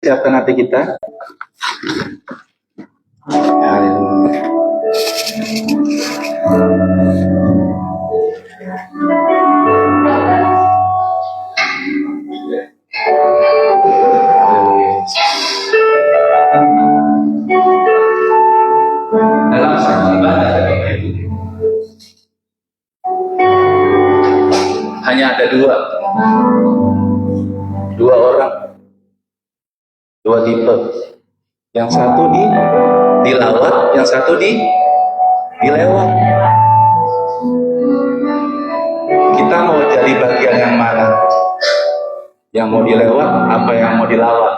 Siapkan hati kita. Haleluya. Dalam satu ibadah hanya ada dua orang, dua tipe. Yang satu dilawat, yang satu dilewat. Kita mau jadi bagian yang mana? Yang mau dilewat apa yang mau dilawat?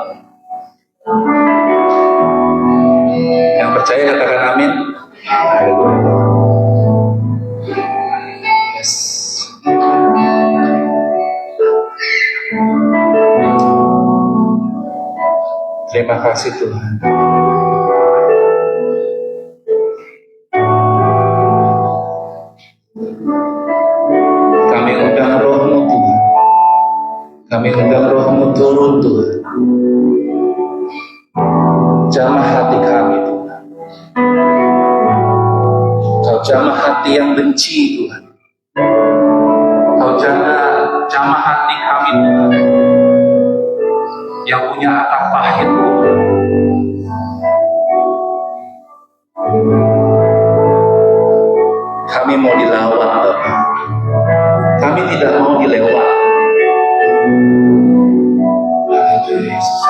Yang percaya katakan amin. Haleluya. Yes. Terima kasih Tuhan. Kami undang Roh-Mu Tuhan. Kami undang Roh-Mu turun Tuhan. Jamah hati kami Tuhan. Kau jamah hati yang benci Tuhan. Kau jamah hati kami Tuhan, yang punya akar pahit Tuhan. Kami mau dilawat Bapak. Kami tidak mau dilewat. Haleluya Yesus.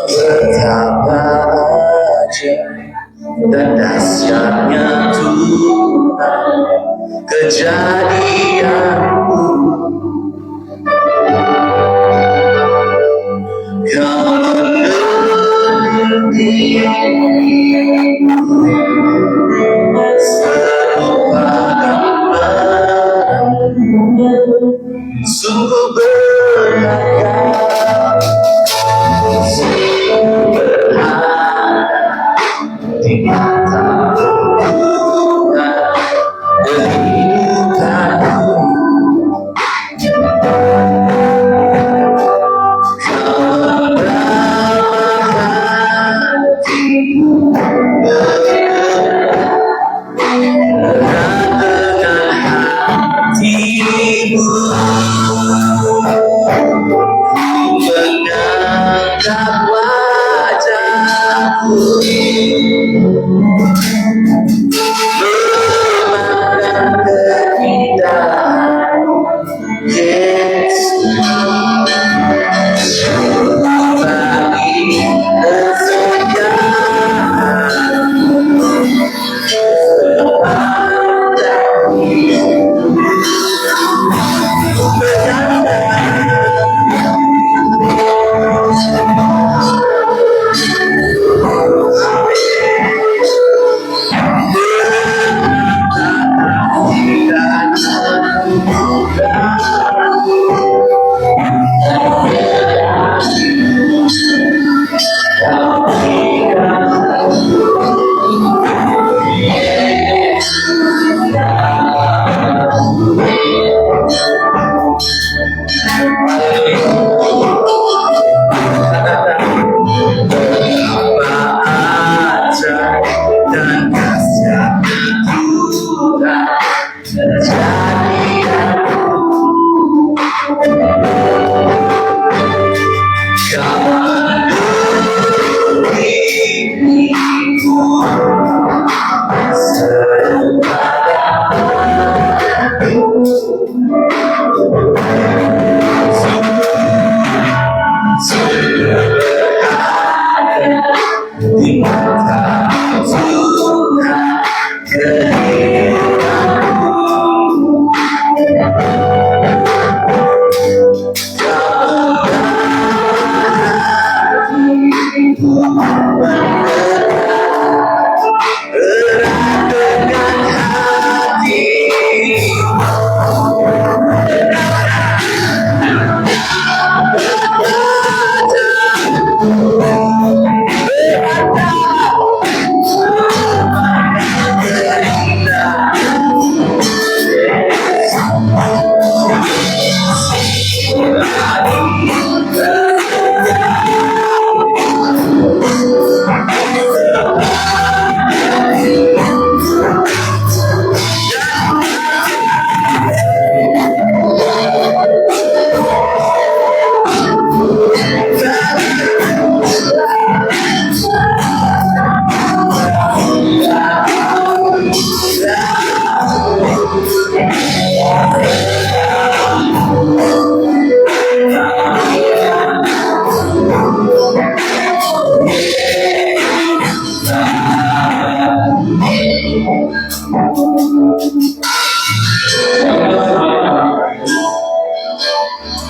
Betapa ajaib dan dahsyatnya Tuhan kejadianmu. Kau meneliti serupa gambaranmu, sungguh beragam. Di mata Tuhan kehidupanku, kau meramah hati, merasakan hatimu, mengangkat wajahku, memandang keindahan Yesus bagi kesetiaanmu sepanjang hidup.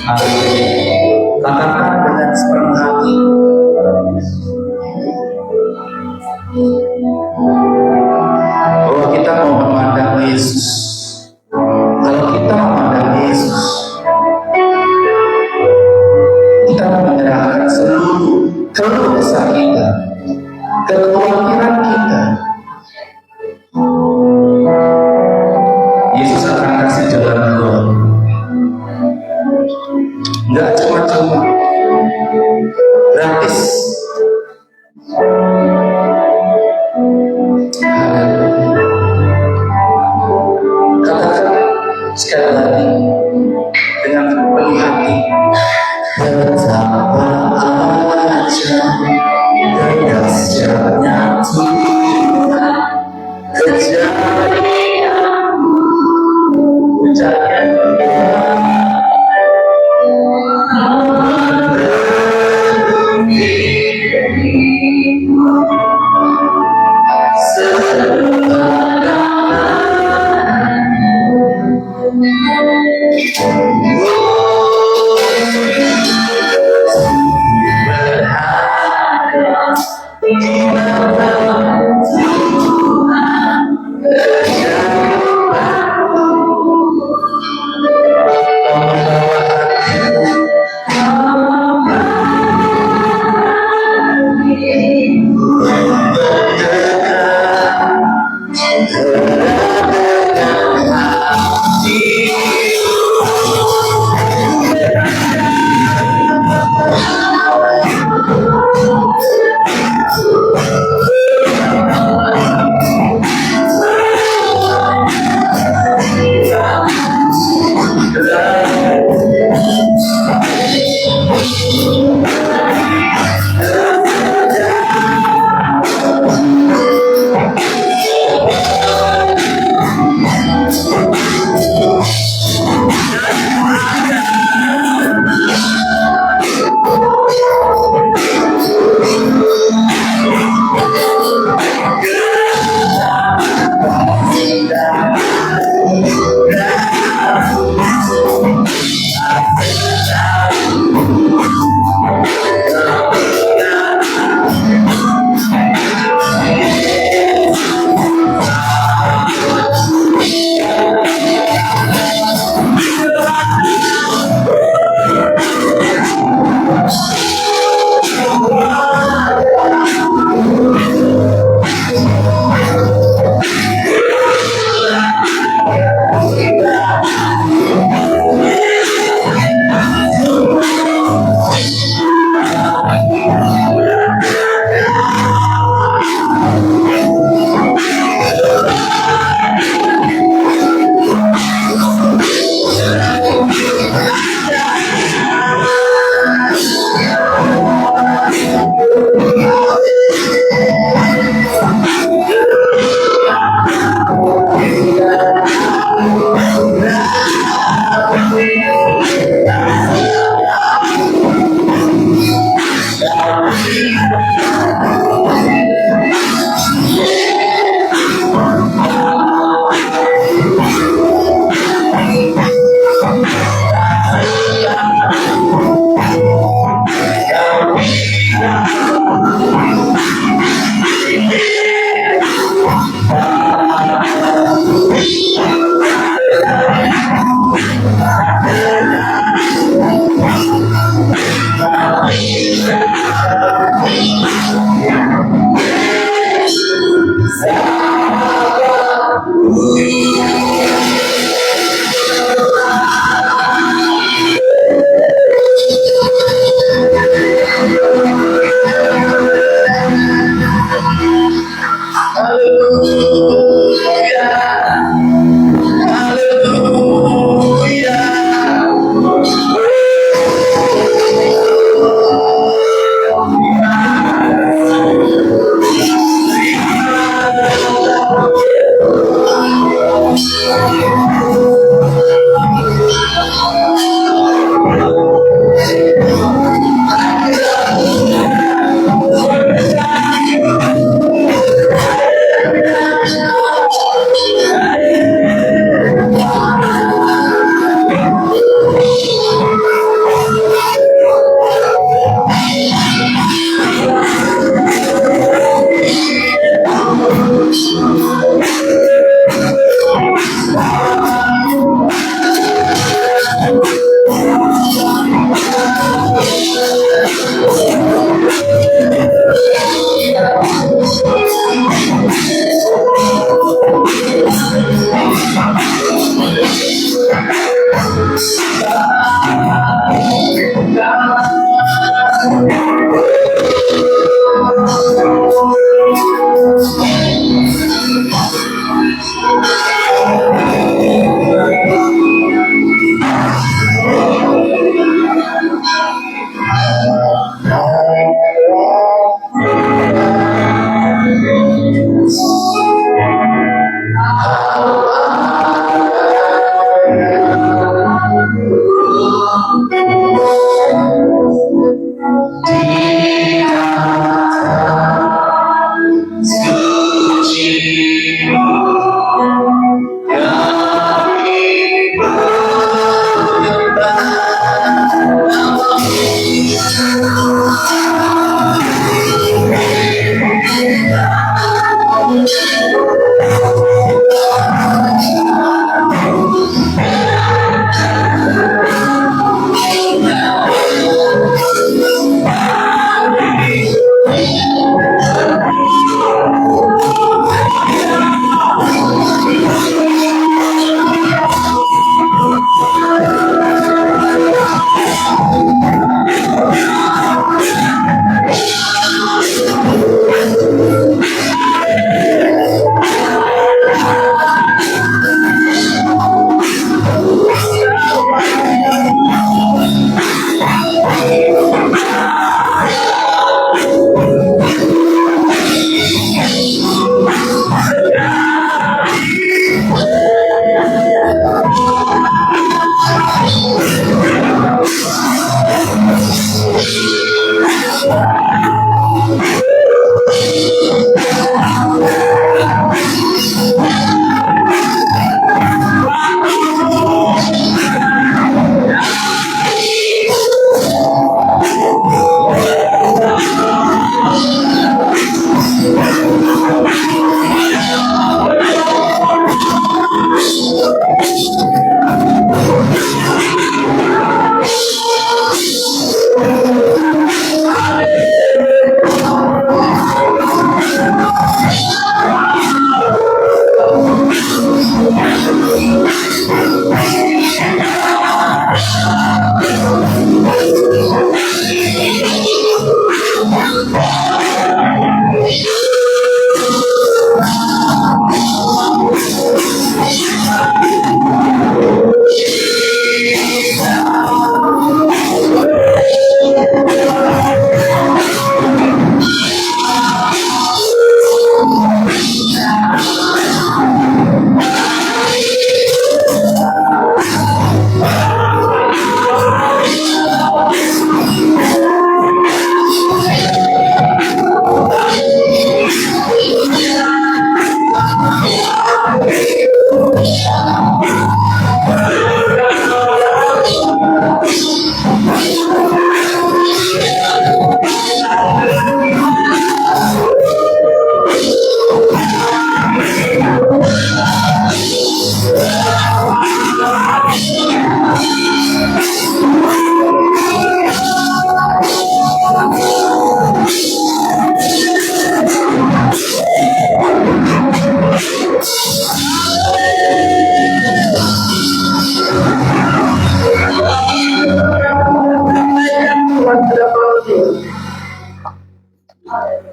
Katakan dengan sepenuh hati, bahwa kita mau memandang Yesus. Kalau kita memandang Yesus, kita menyerahkan seluruh keluh kesah kita, kekhawatiran kita. Yesus akan kasih jalan keluar. Enggak cuma-cuma, gratis. Katakan sekali lagi dengan penuh hati, betapa ajaib dahsyatnya Tuhan, kejadian-Mu.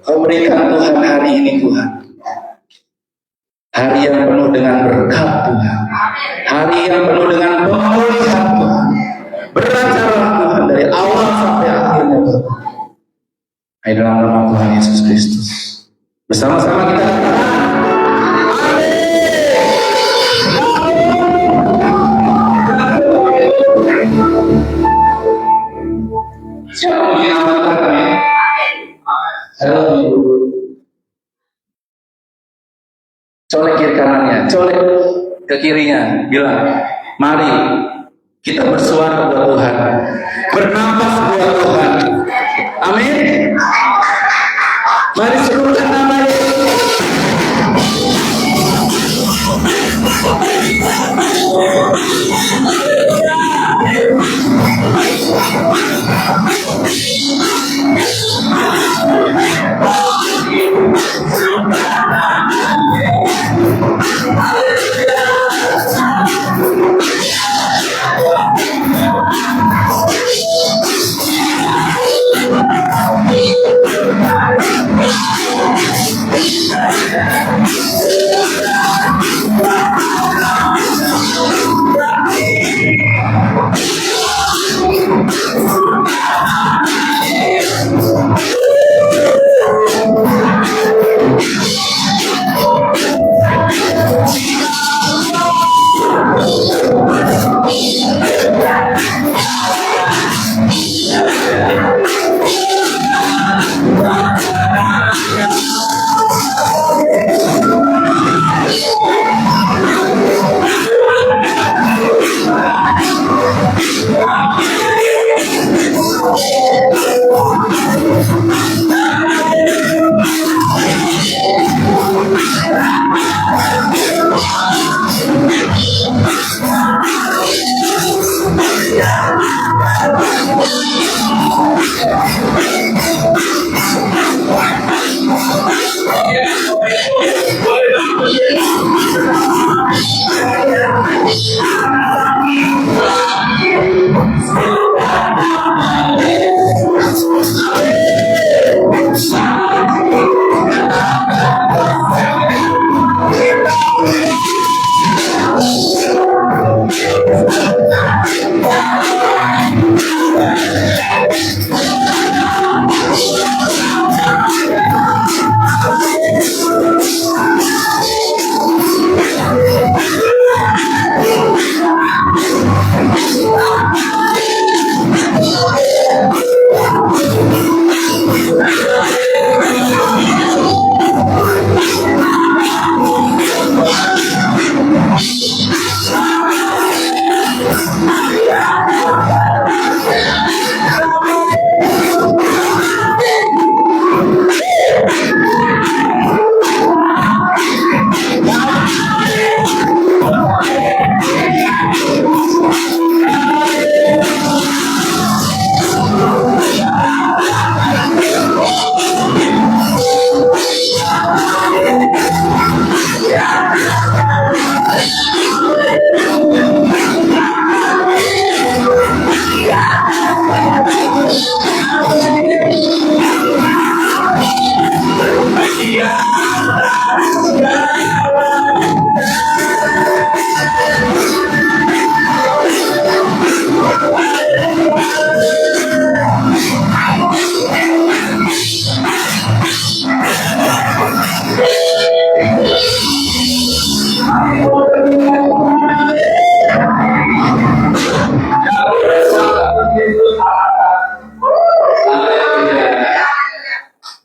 Kau berikan Tuhan hari ini Tuhan, hari yang penuh dengan berkat Tuhan, hari yang penuh dengan pemulihan Tuhan. Beracarlah Tuhan dari awal sampai akhirnya Tuhan. Hai dalam nama Tuhan Yesus Kristus, bersama-sama kita siapa puji nama Tuhan kami? Colek kiri kanannya, colek ke kirinya, bilang, mari kita bersuara buat Tuhan, bernafas buat Tuhan. Amin. Mari serukan nama Yesus.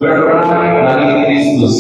Berperang bagi Kristus.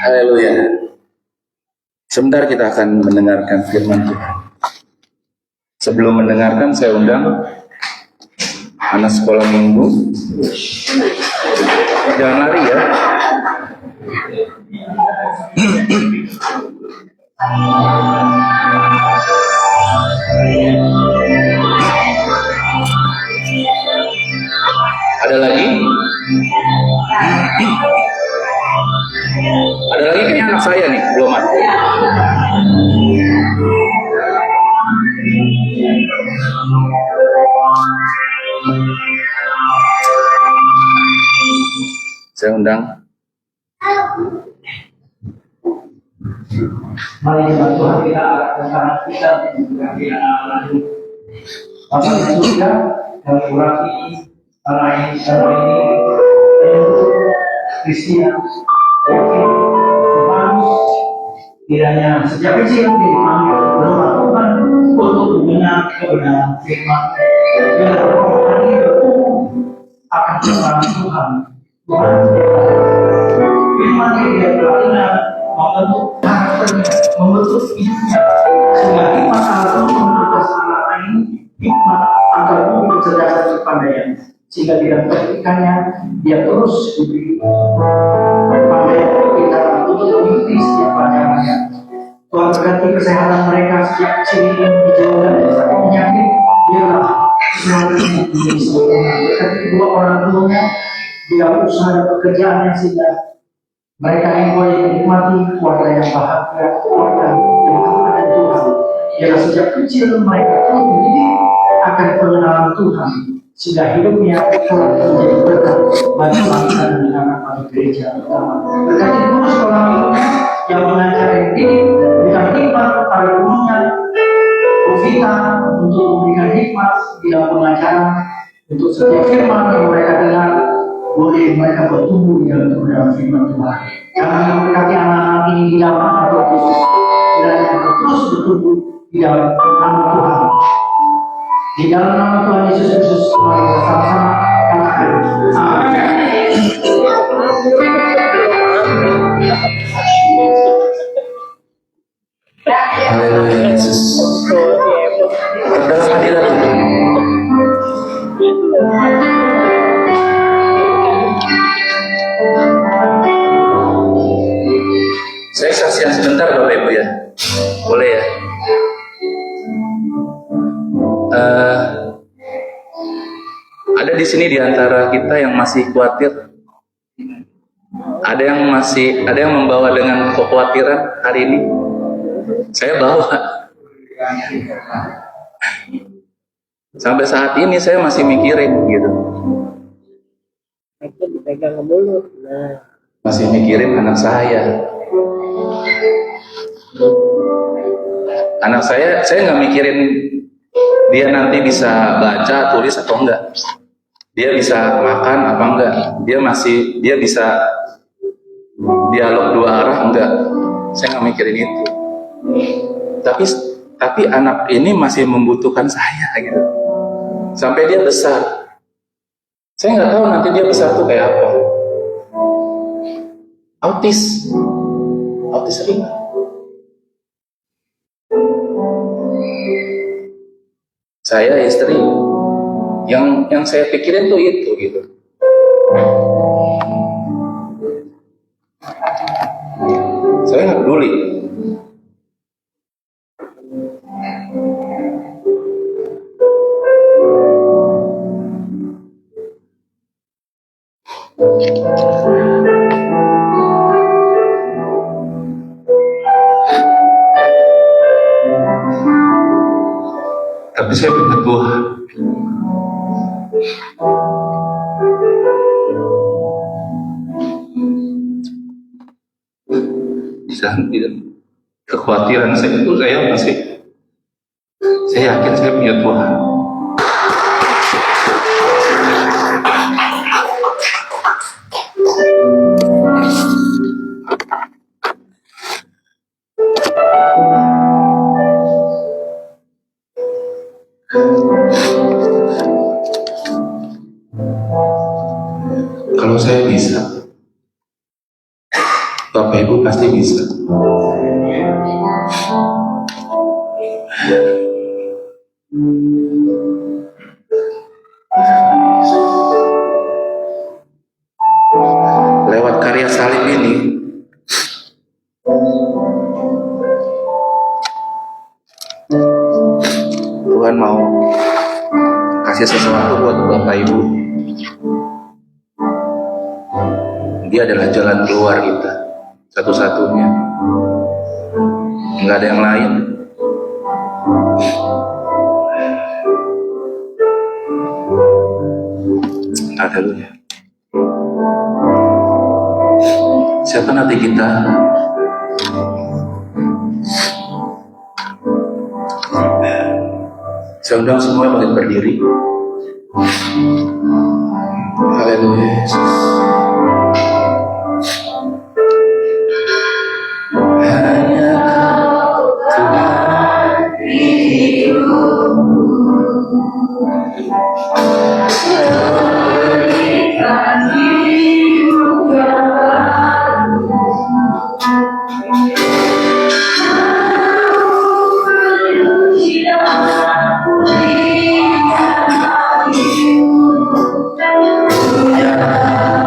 Haleluya. Sebentar kita akan mendengarkan firman Tuhan. Sebelum mendengarkan, saya undang anak sekolah minggu. Jangan lari ya. Ada lagi? Ada lagi kayaknya anak saya nih, belum ada. Saya undang. Mari Tuhan kita akan kita juga kita lalu. Apa yang sudah kami urapi hari ini Kristina, Stefanus, kiranya sejak kecil dipanggil oleh Tuhan untuk mendengar kebenaran firman. Biar orang ini bertumbuh akan kebenaran Tuhan. Tuhan firman yang dia telah dengar membentuk karakternya, membentuk hidupnya, sehingga hikmat Allah itu menetas anak ini hikmat agar bumi kecerdasan kepandaian, sehingga tidak ketikanya dia terus diberi kepandaian kita untuk mengikuti setiap pelajarannya. Tuhan berkati kesehatan mereka sejak kecil ini dijauhkan dari sakit penyakit, biarlah kesehatannya menjadi sempurna. Berkati kedua orang tuanya di dalam usaha dan pekerjaannya, sehingga mereka yang boleh menikmati keluarga yang bahagia, keluarga yang taat dan Tuhan. Biarlah sejak kecil mereka terus mendidik akan pengenalan Tuhan, sehingga hidupnya telah menjadi berkat bagi bangsa dan negara bagi gereja utama. Berkati guru sekolah minggunya yang mengajar yang ini, berikan hikmat pada gurunya, Vita, untuk memberikan hikmat di dalam pengajaran, untuk setiap firman yang mereka dengar, boleh mereka bertumbuh di dalam kebenaran firman Tuhan. Kami memberkati anak-anak ini di dalam nama Tuhan Yesus, dan terus bertumbuh di dalam nama Tuhan. Di dalam nama Tuhan Yesus Kristus, mari bersama-sama katakan amin. Haleluya Yesus. Dalam hadirat saya saksian sebentar Bapak Ibu ya, boleh ya? Ada di sini di antara kita yang masih khawatir, ada yang membawa dengan kekhawatiran hari ini. Saya bawa. Sampai saat ini saya masih mikirin gitu. Dipegang mulut. Masih mikirin anak saya. Anak saya nggak mikirin dia nanti bisa baca, tulis atau enggak. Dia bisa makan apa enggak. Dia bisa dialog dua arah enggak. Saya nggak mikirin itu. Tapi anak ini masih membutuhkan saya gitu. Sampai dia besar. Saya nggak tahu nanti dia besar tuh kayak apa. Autis ringan. Saya istri yang saya pikirin tuh itu gitu. Saya nggak peduli. Tapi saya punya Tuhan. Tidak kekhawatiran saya itu saya yakin saya punya Tuhan. Kalau saya bisa, Bapak Ibu pasti bisa. Lewat karya salib ini, Tuhan mau kasih sesuatu buat Bapak Ibu. Dia adalah jalan keluar kita, satu-satunya. Nggak ada yang lain. Haleluya. Siapa nanti kita? Saya undang semua bangkit berdiri. Haleluya. Hanya Tuhan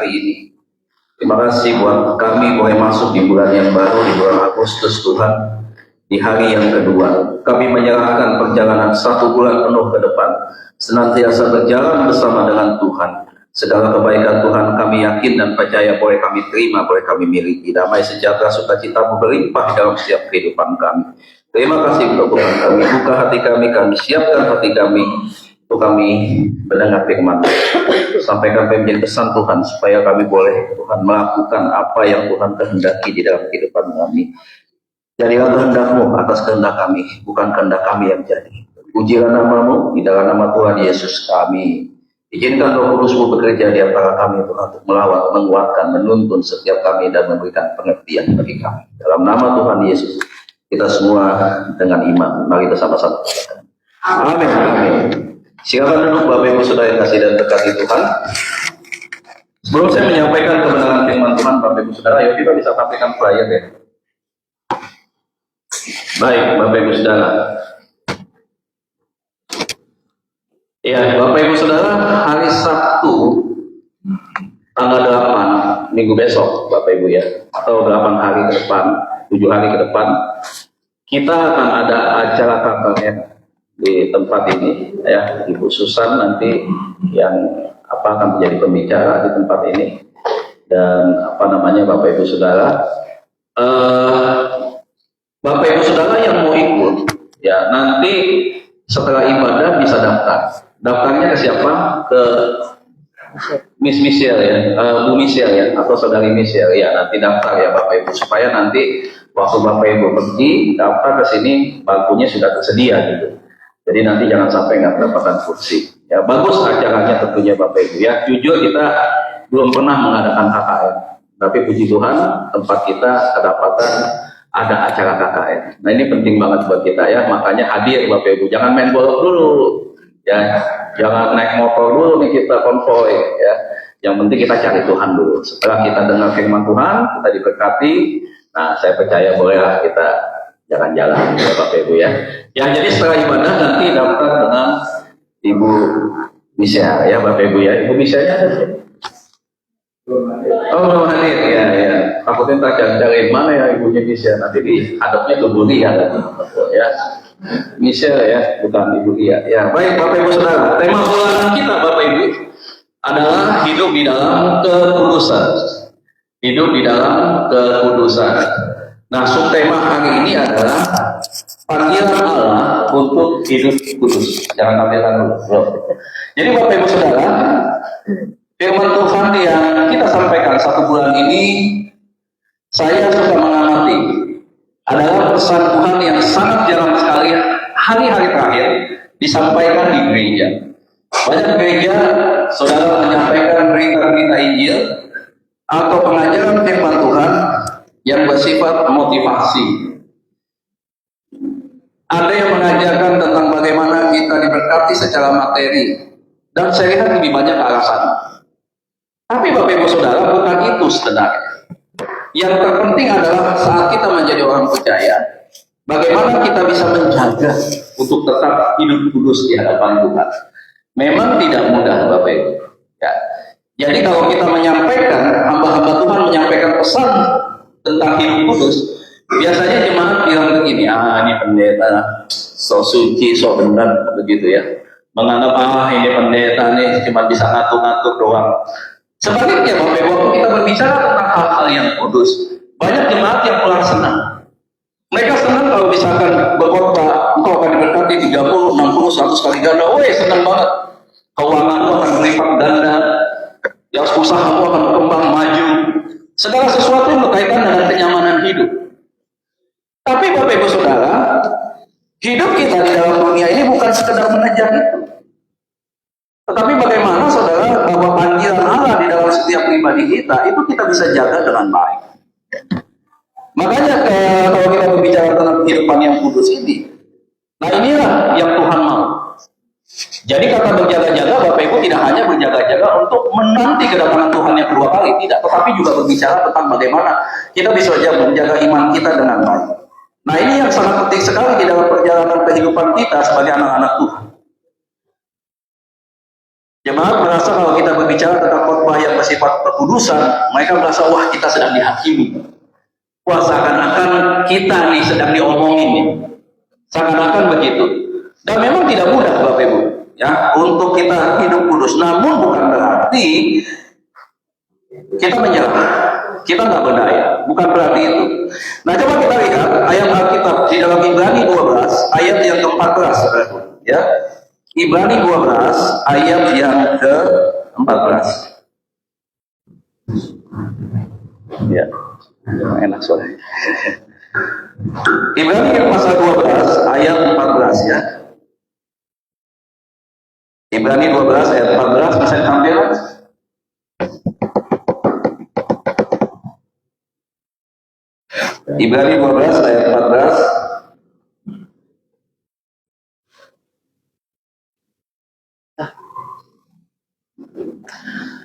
hari ini. Terima kasih buat kami boleh masuk di bulan yang baru, di bulan Agustus Tuhan. Di hari yang kedua, kami menyerahkan perjalanan 1 bulan penuh ke depan, senantiasa berjalan bersama dengan Tuhan. Segala kebaikan Tuhan kami yakin dan percaya boleh kami terima, boleh kami miliki. Damai sejahtera sukacita berlimpah dalam setiap kehidupan kami. Terima kasih untuk Tuhan kami. Buka hati kami siapkan hati kami untuk kami mendengar firman. Sampai kami menjadi pesan Tuhan supaya kami boleh Tuhan melakukan apa yang Tuhan kehendaki di dalam kehidupan kami. Jadilah kehendak-Mu atas kehendak kami, bukan kehendak kami yang jadi. Pujilah nama-Mu, di dalam nama Tuhan Yesus kami. Izinkan Roh Kudus-Mu bekerja di antara kami Tuhan, untuk melawat, menguatkan, menuntun setiap kami dan memberikan pengertian bagi kami. Dalam nama Tuhan Yesus, kita semua dengan iman, mari bersama-sama. Amin. Amin. Silakan duduk Bapak Ibu Saudara yang kasih dan berkati Tuhan. Sebelum saya menyampaikan kebenaran firman Tuhan, Bapak Ibu Saudara, ayo kita bisa tampilkan flyer ya. Baik, Bapak Ibu Saudara. Ya, Bapak Ibu Saudara, hari Sabtu tanggal 8 minggu besok, Bapak Ibu ya, atau 8 hari ke depan, 7 hari ke depan, kita akan ada acara KKR di tempat ini ya. Ibu Susan nanti yang akan menjadi pembicara di tempat ini, dan Bapak Ibu Saudara, Bapak Ibu Saudara yang mau ikut ya, nanti setelah ibadah bisa daftar. Daftarnya ke siapa? Ke Miss Michelle ya, Bu Michelle ya, atau Saudari Michelle ya. Nanti daftar ya Bapak Ibu, supaya nanti waktu Bapak Ibu pergi daftar ke sini bangkunya sudah tersedia gitu. Jadi nanti jangan sampai nggak mendapatkan kursi. Ya bagus acaranya tentunya Bapak Ibu ya. Jujur kita belum pernah mengadakan KKN, tapi puji Tuhan tempat kita kedapatan ada acara KKN. Nah ini penting banget buat kita ya, makanya hadir Bapak Ibu. Jangan main golok dulu ya, jangan naik motor dulu nih kita konvoy ya. Yang penting kita cari Tuhan dulu. Setelah kita dengar firman Tuhan, kita diberkati, nah saya percaya bolehlah kita jalan-jalan ya Bapak Ibu ya. Ya jadi setelah ibadah nanti daftar dengan Ibu Michelle ya Bapak Ibu ya. Ibu Michelle-nya ada sih? Oh hadir ya. Aku minta cari mana ya ibunya Michelle, nanti dihadapnya ke Bu Lia ya. Michelle ya, bukan Ibu Lia ya. Baik Bapak Ibu Saudara, tema bulanan kita Bapak Ibu adalah hidup di dalam kekudusan. Hidup di dalam kekudusan. Nah, subtema hari ini adalah panggilan Allah untuk hidup kudus. Jangan tampilkan dulu. Jadi Bapak Ibu Saudara, firman Tuhan yang kita sampaikan 1 bulan ini, saya suka mengamati, adalah pesan Tuhan yang sangat jarang sekali hari-hari terakhir disampaikan di gereja. Banyak gereja, saudara menyampaikan berita-berita Injil atau pengajaran firman Tuhan yang bersifat motivasi. Ada yang mengajarkan tentang bagaimana kita diberkati secara materi, dan saya lihat lebih banyak ke arah sana. Tapi Bapak Ibu Saudara, bukan itu sebenarnya. Yang terpenting adalah saat kita menjadi orang percaya, bagaimana kita bisa menjaga untuk tetap hidup kudus di hadapan Tuhan. Memang tidak mudah Bapak Ibu ya. Jadi kalau kita menyampaikan, hamba-hamba Tuhan menyampaikan pesan tentang hidup kudus, biasanya jemaat bilang begini, ini pendeta so suci, so benar begitu ya. Menganggap ini pendeta nih cuma bisa ngatur-ngatur doang. Sebaliknya Bapak Ibu, waktu kita berbicara tentang hal-hal yang kudus, banyak jemaat yang pulang senang. Mereka senang kalau misalkan berkhotbah, engkau akan diberkati 30, 60, 100 kali ganda. Woi, senang banget. Keuanganmu akan berlipat ganda, yang usahamu akan berkembang maju. Segala sesuatu yang berkaitan dengan kenyamanan hidup. Tapi Bapak Ibu Saudara, hidup kita di dalam dunia ini bukan sekedar mengejar itu. Tetapi bagaimana saudara bahwa panggilan Allah di dalam setiap pribadi kita itu kita bisa jaga dengan baik. Makanya kalau kita berbicara tentang kehidupan yang kudus ini, nah inilah yang Tuhan mau. Jadi kata berjaga-jaga Bapak Ibu tidak hanya berjaga-jaga untuk menanti kedatangan Tuhan yang kedua kali, tidak, tetapi juga berbicara tentang bagaimana kita bisa menjaga iman kita dengan baik. Nah ini yang sangat penting sekali di dalam perjalanan kehidupan kita sebagai anak-anak Tuhan. Jemaat merasa kalau kita berbicara tentang khotbah yang bersifat kekudusan, mereka merasa wah kita sedang dihakimi. Wah seakan-akan kita nih sedang diomongin nih. Seakan-akan begitu. Dan memang tidak mudah Bapak Ibu ya untuk kita hidup kudus. Namun bukan berarti kita menyerah, kita nggak berdaya, bukan berarti itu. Nah coba kita lihat ayat Alkitab di dalam Ibrani 12 ayat yang ke-14 ya. Ibrani 12 ayat yang ke-14 ya, enak soalnya. Ibrani pasal 12 ayat 14 ya. Ibrani 12 ayat 14 bisa ditampilkan. Ibrani 12 ayat 14.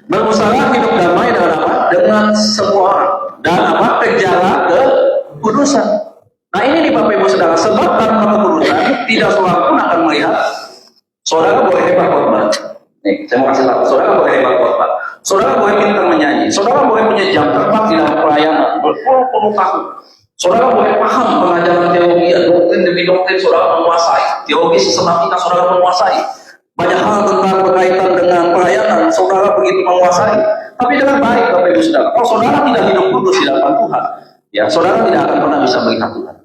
Berusaha hidup damai dengan apa? Dengan semua orang. Dan apa? Kejarlah kekudusan. Nah ini nih Bapak Ibu Saudara, sebab tanpa kekudusan tidak seorang pun akan melihat. Saudara boleh hebat khotbah. Nih, saya mau kasih tahu, saudara boleh hebat khotbah. Saudara boleh pintar menyanyi. Saudara boleh punya jam terbang di dalam pelayanan berpuluh-puluh tahun. Saudara boleh paham pengajaran teologi, doktrin demi doktrin saudara menguasai. Teologi sistematika saudara menguasai. Banyak hal tentang berkaitan dengan pelayanan saudara begitu menguasai. Tapi dengan baik Bapak Ibu Saudara. Kalau saudara tidak hidup kudus di hadapan Tuhan, ya saudara tidak akan pernah bisa melihat Tuhan.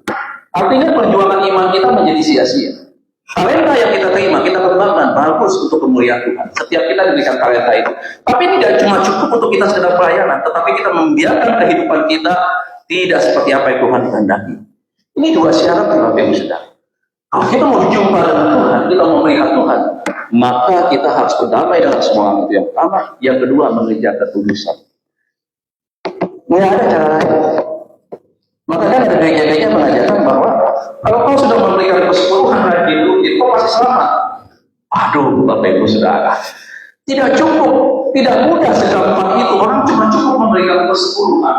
Artinya perjuangan iman kita menjadi sia-sia. Talenta yang kita terima, kita kembangkan bagus untuk kemuliaan Tuhan. Setiap kita diberikan talenta itu. Tapi tidak cuma cukup untuk kita sekedar pelayanan, tetapi kita membiarkan kehidupan kita tidak seperti apa yang Tuhan kehendaki. Ini dua syarat Bapak Ibu Saudara. Kalau kita mau jumpa dengan Tuhan, kita mau melihat Tuhan, maka kita harus berdamai dengan semua orang itu yang pertama. Yang kedua, mengejar kekudusan. Nggak ada cara lain. Makanya ada gereja-gereja mengajarkan bahwa kalau kau sudah memberikan persepuluhan rajin rutin, kau masih selamat. Aduh, Bapak Ibu Saudara, tidak cukup, tidak mudah segampang itu. Orang cuma cukup memberikan persepuluhan.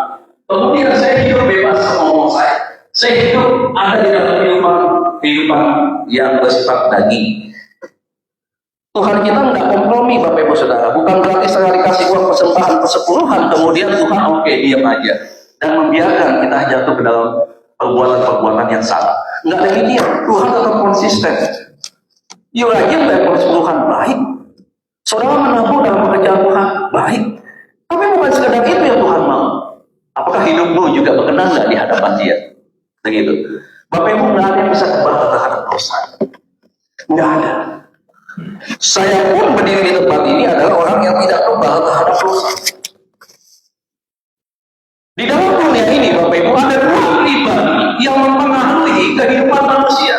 Kemudian saya hidup bebas sama Allah saya. Saya hidup ada di dalam kehidupan yang bersifat daging. Tuhan kita nggak kompromi Bapak Ibu Saudara. Bukan berarti sekali kasih uang persembahan persepuluhan kemudian Tuhan oke, diam aja dan membiarkan kita jatuh ke dalam perbuatan-perbuatan yang salah. Nggak demikian. Tuhan tetap konsisten. Yuk rajin bayar persepuluhan baik. Saudara menabur dalam pekerjaan Tuhan baik. Tapi bukan sekedar itu yang Tuhan mau. Apakah hidupmu juga berkenan nggak di hadapan Dia? Begitu. Bapak Ibu nggak ada yang bisa kebal terhadap dosa. Nggak ada. Saya pun berdiri di tempat ini adalah orang yang tidak kebal terhadap dosa. Di dalam dunia ini Bapak Ibu ada dua pribadi yang mempengaruhi kehidupan manusia.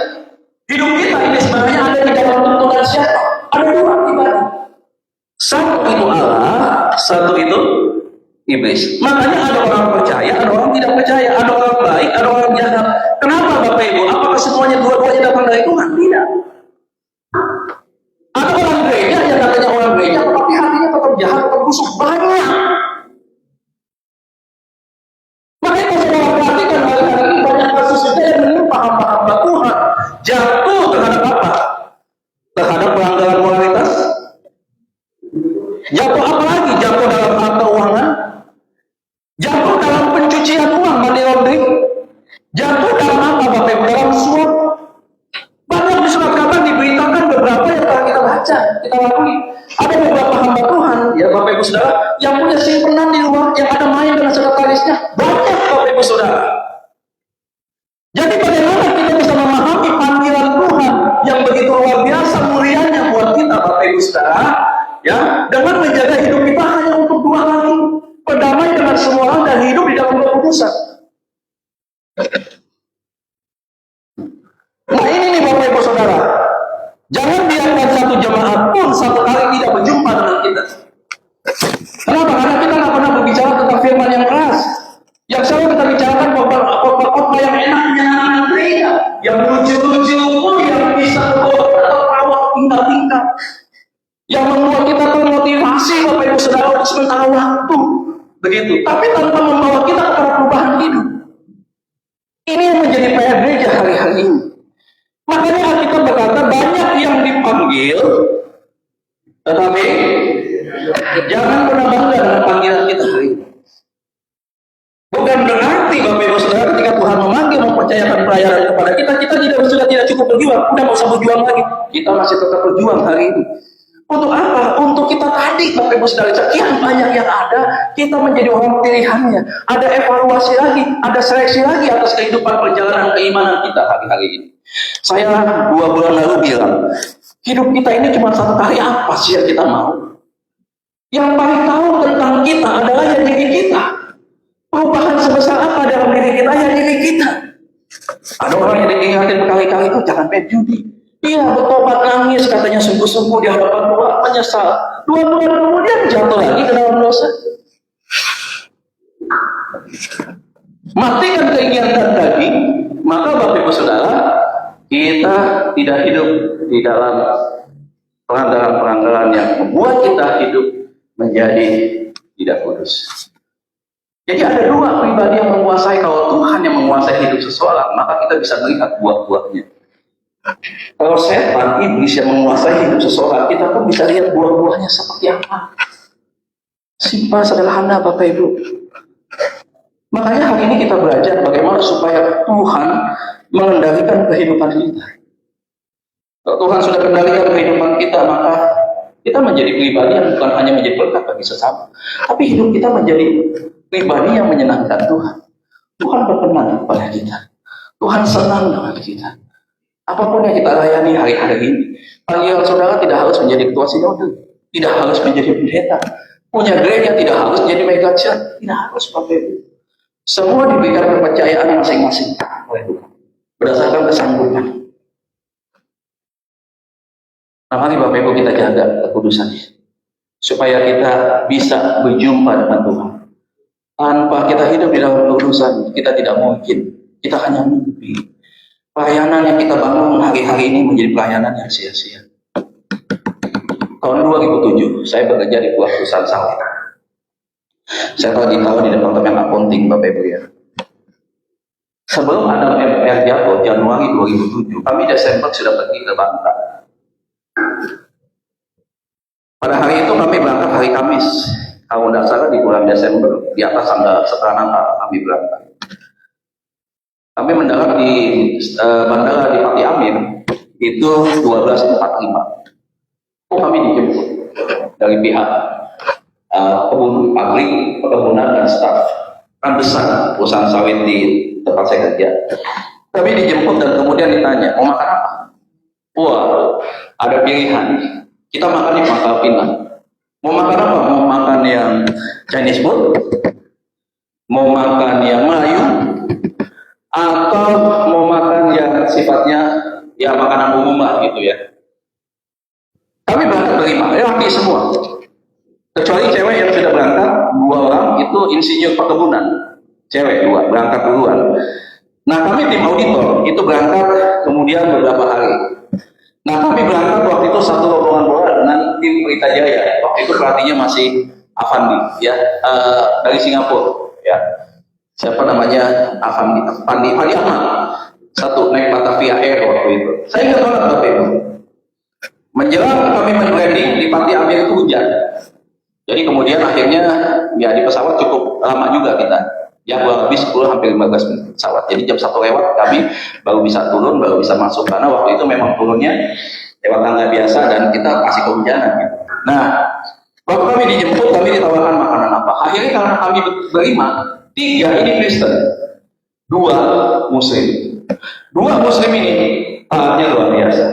Hidup kita ini sebenarnya ada di dalam tuntunan siapa? Ada dua pribadi. Satu itu Allah, satu itu iblis. Makanya ada orang percaya, ada orang tidak percaya, ada orang baik, ada orang jahat. Kenapa Bapak Ibu? Apakah semuanya dua-duanya datang dari Tuhan? Tidak. Ada orang gereja yang katanya orang gereja, tetapi hatinya tetap jahat, tetap busuk. Banyak. Makanya kalau saya perhatikan hari-hari ini banyak kasus juga yang menimpa hamba-hamba Tuhan. Jatuh terhadap apa? Terhadap pelanggaran moralitas. Jatuh apa lagi? Jatuh dalam hal keuangan. Jatuh dalam pencucian uang, money laundering. Jatuh dalam apa Bapak Ibu? Dalam suap. Banyak di surat kabar diberitakan beberapa yang telah kita baca, kita lalui. Ada beberapa hamba Tuhan, ya Bapak Ibu Saudara, yang punya simpanan di rumah, yang ada main dengan sekretarisnya. Banyak Bapak Ibu Saudara. Jadi bagaimana kita bisa memahami panggilan Tuhan yang begitu luar biasa mulianya buat kita Bapak Ibu Saudara, ya, dengan menjaga hidup kita hanya untuk dua hal ini. Berdamai dengan semua orang dan hidup di dalam kekudusan. Nah ini nih Bapak Ibu Saudara, jangan biarkan satu jemaat pun satu kali tidak berjumpa dengan kita. Kenapa? Karena kita nggak pernah berbicara tentang firman yang keras. Yang selalu kita bicarakan khotbah yang enak menyenangkan gereja, yang lucu-lucu, yang bisa tertawa tingkat-tingkat, yang membuat kita termotivasi Bapak Ibu Saudara untuk sementara waktu. Begitu. Tapi tanpa membawa kita kepada perubahan hidup. Ini yang menjadi PR gereja hari-hari ini. Makanya kita berkata banyak yang dipanggil, tetapi Jangan pernah bangga dengan panggilan kita hari ini. Bukan berarti Bapak Ibu Saudara ketika Tuhan memanggil mempercayakan pelayanan kepada kita, kita sudah tidak cukup berjuang, udah nggak usah berjuang lagi. Kita masih tetap berjuang hari ini. Untuk apa? Untuk kita tadi, Bapak Ibu Saudara, sekian banyak yang ada, kita menjadi orang pilihannya. Ada evaluasi lagi, ada seleksi lagi atas kehidupan perjalanan keimanan kita hari-hari ini. Saya 2 bulan lalu bilang, hidup kita ini cuma satu kali, apa sih yang kita mau? Yang paling tahu tentang kita adalah yang diri kita. Perubahan sebesar apa dalam diri kita, yang diri kita. Ada orang yang diingatin berkali-kali, itu jangan main judi. Iya, bertobat nangis, katanya sungguh-sungguh di hadapan Tuhan, menyesal. 2 bulan kemudian jatuh lagi ke dalam dosa. Matikan keinginan tadi, maka Bapak Ibu Saudara, kita tidak hidup di dalam pelanggaran-pelanggaran yang membuat kita hidup menjadi tidak kudus. Jadi ada 2 pribadi yang menguasai. Kalau Tuhan yang menguasai hidup seseorang, maka kita bisa melihat buah-buahnya. Kalau setan, iblis yang menguasai hidup seseorang, kita pun bisa lihat buah-buahnya seperti apa. Simpel, sederhana Bapak Ibu. Makanya hari ini kita belajar bagaimana supaya Tuhan mengendalikan kehidupan kita. Kalau Tuhan sudah kendalikan kehidupan kita, maka kita menjadi pribadi yang bukan hanya menjadi berkat bagi sesama, tapi hidup kita menjadi pribadi yang menyenangkan Tuhan. Tuhan berkenan kepada kita. Tuhan senang dengan kita. Apapun yang kita layani hari-hari ini, panggilan saudara tidak harus menjadi ketua sinode, tidak harus menjadi pendeta, punya gereja tidak harus menjadi mega church, tidak harus Bapak Ibu. Semua diberikan kepercayaan masing-masing oleh Tuhan, berdasarkan kesanggupan. Nah, mari Bapak Ibu kita jaga kekudusan, supaya kita bisa berjumpa dengan Tuhan. Tanpa kita hidup di dalam kekudusan, kita tidak mungkin, kita hanya mimpi. Pelayanan yang kita bangun hari-hari ini menjadi pelayanan yang sia-sia. Tahun 2007, saya bekerja di perusahaan sawit. Saya tahu di departemen accounting, Bapak Ibu ya. Sebelum ada MPR jatuh, Januari 2007, kami Desember sudah pergi ke Bangka. Pada hari itu kami berangkat hari Kamis. Kalau tidak salah di bulan Desember, di atas tanggal setelah Natal kami berangkat. Kami mendarat di bandara di Pati Amir itu 12.45. Kami dijemput dari pihak kebun pabrik perkebunan dan staf kan besar perusahaan sawit di tempat saya kerja. Kami dijemput dan kemudian ditanya, mau makan apa? Wah, ada pilihan. Kita makan di Pangkal Pinang. Mau makan apa? Mau makan yang Chinese food? Mau makan yang Melayu? Atau mau makan yang sifatnya ya makanan umum lah gitu ya. Kami berangkat berlima, laki semua. Kecuali cewek yang sudah berangkat, 2 orang itu insinyur perkebunan. Cewek 2, berangkat duluan. Nah kami tim auditor, itu berangkat kemudian beberapa hari. Nah kami berangkat waktu itu satu rombongan bola dengan tim Pelita Jaya. Waktu itu pelatihnya masih Avandi, ya, dari Singapura, ya. Siapa namanya? Pandi Ahmad. Satu naik Batavia Air waktu itu. Saya ingat banget Bapak Ibu. Menjelang kami men-landing di Pati Amir itu hujan. Jadi kemudian akhirnya ya di pesawat cukup lama juga kita. Ya kurang lebih 10 hampir 15 menit pesawat. Jadi jam 1 lewat kami baru bisa turun, baru bisa masuk karena waktu itu memang turunnya lewat tangga biasa dan kita masih kehujanan. Gitu. Nah, waktu kami dijemput kami ditawarkan makanan apa. Akhirnya karena kami berlima, 3 ini Kristen, 2 Muslim. 2 Muslim ini taatnya luar biasa.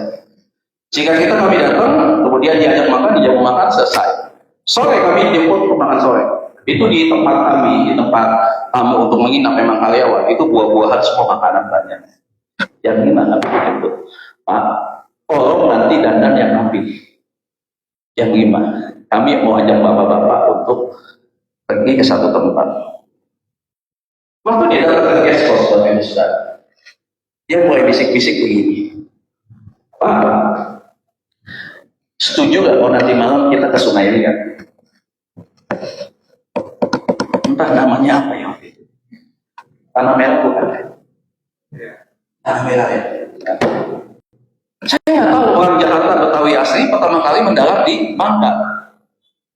Jika kami datang, kemudian diajak makan, dijamu makan, selesai. Sore kami dijemput untuk makan sore. Itu di tempat kami, di tempat tamu untuk menginap memang karyawan. Itu buah-buahan semua makanan banyak. Yang gimana kami dijemput? Pak, tolong nanti dandan yang rapi. Yang gimana? Kami mau ajak bapak-bapak untuk pergi ke satu tempat. Waktu dia datang ke guest house, Bapak Ibu Saudara, dia mulai bisik-bisik begini. Pak, setuju gak kalau nanti malam kita ke Sungai Liat? Entah namanya apa ya? Tanah Merah bukan? Tanah Merah ya? Saya nggak tahu orang Jakarta Betawi asli pertama kali mendarat di Bangka.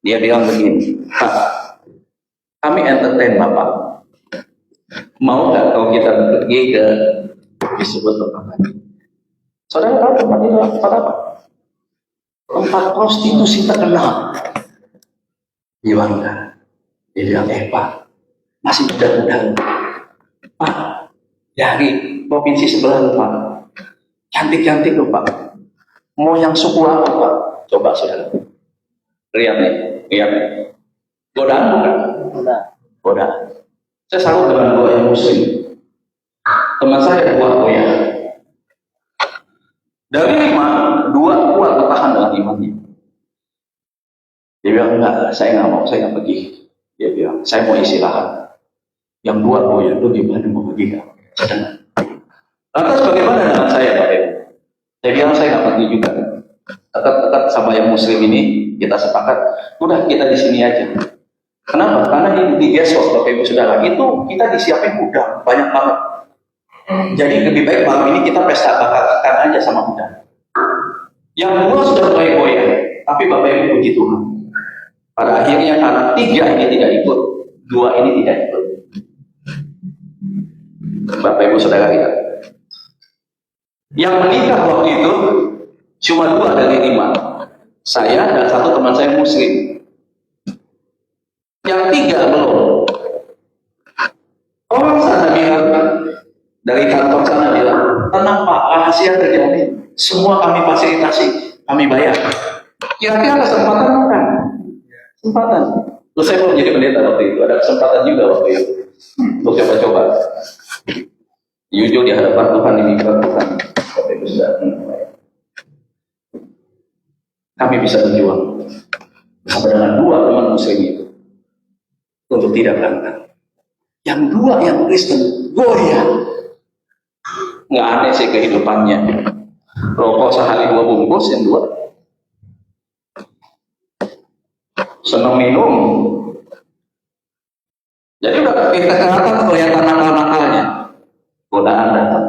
Dia bilang begini, Pak, kami entertain Bapak. Mau nggak kalau kita pergi ke disebut tempat ini? Saudara tahu tempat itu tempat apa? Tempat prostitusi terkenal. Dia bangga. Dia bilang, Pak, masih muda-muda. Pak, dari provinsi sebelah Pak. Cantik-cantik loh Pak. Mau yang suku apa Pak? Coba saudara. Lihat nih, lihat nih. Godaan bukan? Godaan. Saya salut dengan dua yang muslim. Teman saya dua goyah. Dari 5, 2 kuat bertahan dengan imannya. Dia bilang, enggak, saya nggak mau, saya nggak pergi. Dia bilang, saya mau istirahat. Yang 2 goyah itu gimana mau pergi kan? Sedang. Lantas bagaimana dengan saya Pak Ibu? Saya bilang saya nggak pergi juga. Tetap sama yang muslim ini kita sepakat. Udah kita di sini aja. Kenapa? Karena di Gesok Bapak Ibu Saudara itu kita disiapin udang banyak banget. Jadi lebih baik malam ini kita pesta bakar aja sama udang. Yang 2 sudah mulai goyah, tapi Bapak Ibu puji Tuhan. Pada akhirnya karena 3 ini tidak ikut, 2 ini tidak ikut. Bapak Ibu Saudara kita. Yang menikah waktu itu cuma 2 dari 5. Saya dan 1 teman saya muslim. Yang 3 belum. Orang sana bilang, dari kantor sana bilang, tenang Pak, rahasia terjadi. Semua kami fasilitasi, kami bayar. Kira-kira kesempatan bukan? Kesempatan. Terus saya mau jadi pendeta waktu itu, ada kesempatan juga waktu itu. Untuk coba-coba. Jujur di hadapan Tuhan, di mimbar Tuhan. Bapak Ibu Saudara. Kami bisa berjuang bersama dengan 2 teman muslim itu untuk tidak berangkat. Yang 2 yang Kristen goyah. Nggak aneh sih kehidupannya. Rokok sehari 2 bungkus, yang 2 senang minum. Jadi udah kelihatan nakal-nakalnya. Godaan datang.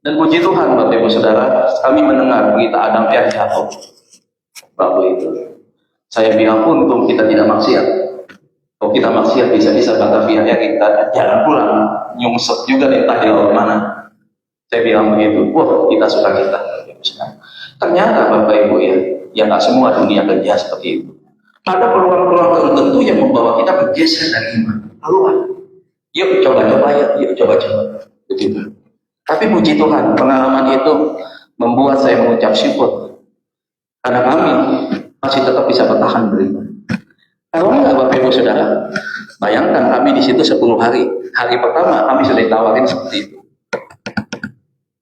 Dan puji Tuhan Bapak Ibu Saudara, kami mendengar berita Adam jatuh waktu itu. Saya bilang untung kita tidak maksiat. Kalau kita maksiat bisa-bisa Batavia ya kita jalan pulang, nyungsep juga entah di laut mana. Saya bilang begitu, wah kita suka kita. Ternyata Bapak Ibu ya nggak semua dunia kerja seperti itu. Ada peluang-peluang tertentu yang membawa kita bergeser dari iman. Peluang. Yuk coba-coba ya, yuk coba-coba. Begitu. Tapi puji Tuhan, pengalaman itu membuat saya mengucap syukur. Karena kami masih tetap bisa bertahan beriman. Kalau enggak Bapak Ibu Saudara, bayangkan kami di situ 10 hari. Hari pertama kami sudah ditawarin seperti itu.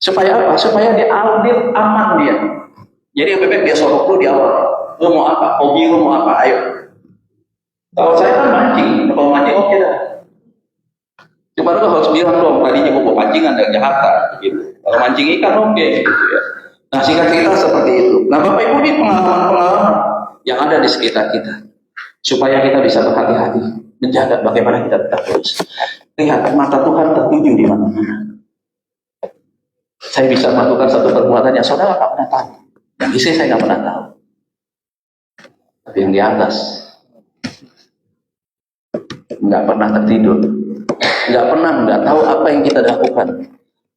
Supaya apa? Supaya dia aman dia. Jadi lebih baik dia sorok dulu di awal. Lo mau apa? Hobi lo mau apa? Ayo. Kalau saya kan mancing. Kalau mancing oke dah. Cuma lo harus bilang dong, tadinya gue bawa pancingan dari Jakarta. Gitu. Kalau mancing ikan oke. Gitu ya. Nah singkat cerita seperti itu. Nah Bapak Ibu ini pengalaman-pengalaman yang ada di sekitar kita. Supaya kita bisa berhati-hati. Menjaga bagaimana kita tetap terus. Lihat mata Tuhan tertuju di mana-mana. Saya bisa melakukan satu perbuatan yang saudara tak pernah tahu. Yang istri saya nggak pernah tahu. Tapi yang di atas nggak pernah tertidur, nggak pernah nggak tahu apa yang kita lakukan.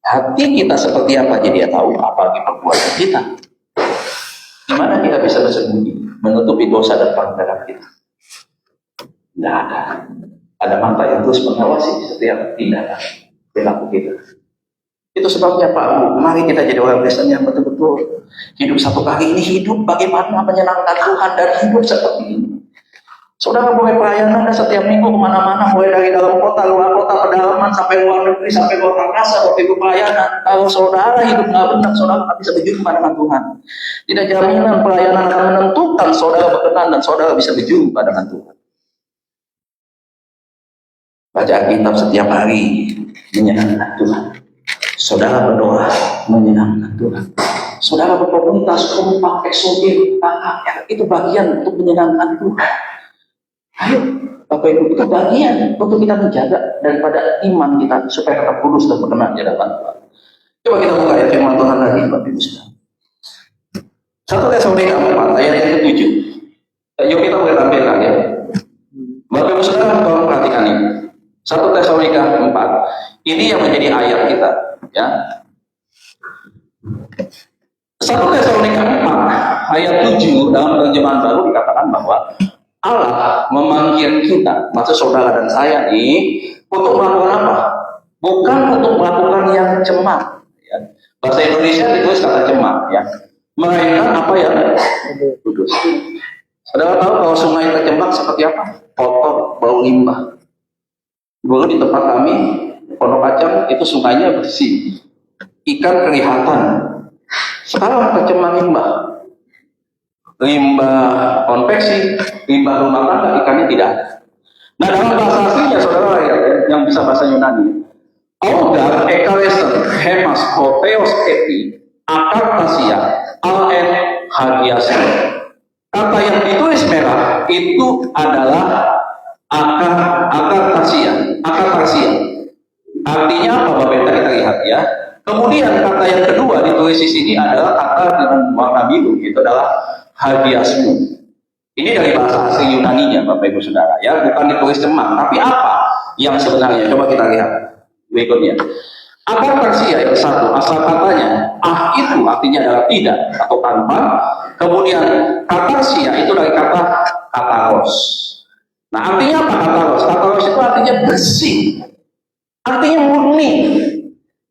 Hati kita seperti apa jadi dia tahu, apalagi perbuatan kita. Gimana kita bisa bersembunyi, menutupi dosa dan pelanggaran kita? Nggak ada. Ada mata yang terus mengawasi setiap tindakan perilaku kita. Itu sebabnya Pak Bu, mari kita jadi orang Kristen yang betul-betul hidup satu kali ini, hidup bagaimana menyenangkan Tuhan dan hidup seperti ini. Saudara boleh pelayanan setiap minggu kemana-mana, mulai dari dalam kota, luar kota, pedalaman, sampai luar negeri, sampai luar angkasa, waktu itu pelayanan. Kalau saudara hidup nggak benar, saudara nggak bisa berjumpa dengan Tuhan. Tidak jaminan pelayanan akan menentukan saudara berkenan dan saudara bisa berjumpa dengan Tuhan. Baca Alkitab setiap hari menyenangkan Tuhan. Saudara berdoa menyenangkan Tuhan. Saudara berkomunitas, kompak, eksotik, itu bagian untuk menyenangkan Tuhan. Ayo, Bapak Ibu, itu bagian untuk kita menjaga daripada iman kita supaya tetap kudus dan berkenan di hadapan Tuhan. Coba kita buka ayat firman Tuhan lagi, Bapak Ibu. 1 Tesalonika 4 ayat yang ke-7. Yuk kita boleh tampilkan ya. Bapak Ibu Saudara, tolong perhatikan ini. 1 Tesalonika 4. Ini yang menjadi ayat kita, ya. 1 Tesalonika 4 ayat 7 dalam terjemahan baru dikatakan bahwa Allah memanggil kita, maksud saudara dan saya nih, untuk melakukan apa? Bukan untuk melakukan yang cemar. Ya. Bahasa Indonesia ditulis kata cemar, ya. Melainkan apa yang kudus. Saudara tahu kalau sungai tercemar seperti apa? Kotor, bau limbah. Dulu di tempat kami, Pondok Kacang, itu sungainya bersih. Ikan kelihatan. Sekarang tercemar limbah. Limbah konveksi, limbah rumah tangga, ikannya tidak ada. Nah, dalam bahasa aslinya, saudara ya, yang bisa bahasa Yunani, Augar ekalesen hemas proteos epi akartasia alen hagiasen. Kata yang ditulis merah itu adalah akartasia. Artinya apa, Bapak Ibu, kita lihat ya. Kemudian kata yang kedua ditulis di sini adalah kata dengan warna biru, itu adalah hagiasmu. Ini dari bahasa asli Yunaninya, Bapak Ibu Saudara, ya, bukan ditulis cemar. Tapi apa yang sebenarnya? Coba kita lihat berikutnya. Akartasia yang satu, asal katanya itu artinya adalah tidak atau tanpa. Kemudian katarsia itu dari kata kataros. Nah, artinya apa kataros? Kataros itu artinya bersih, artinya murni.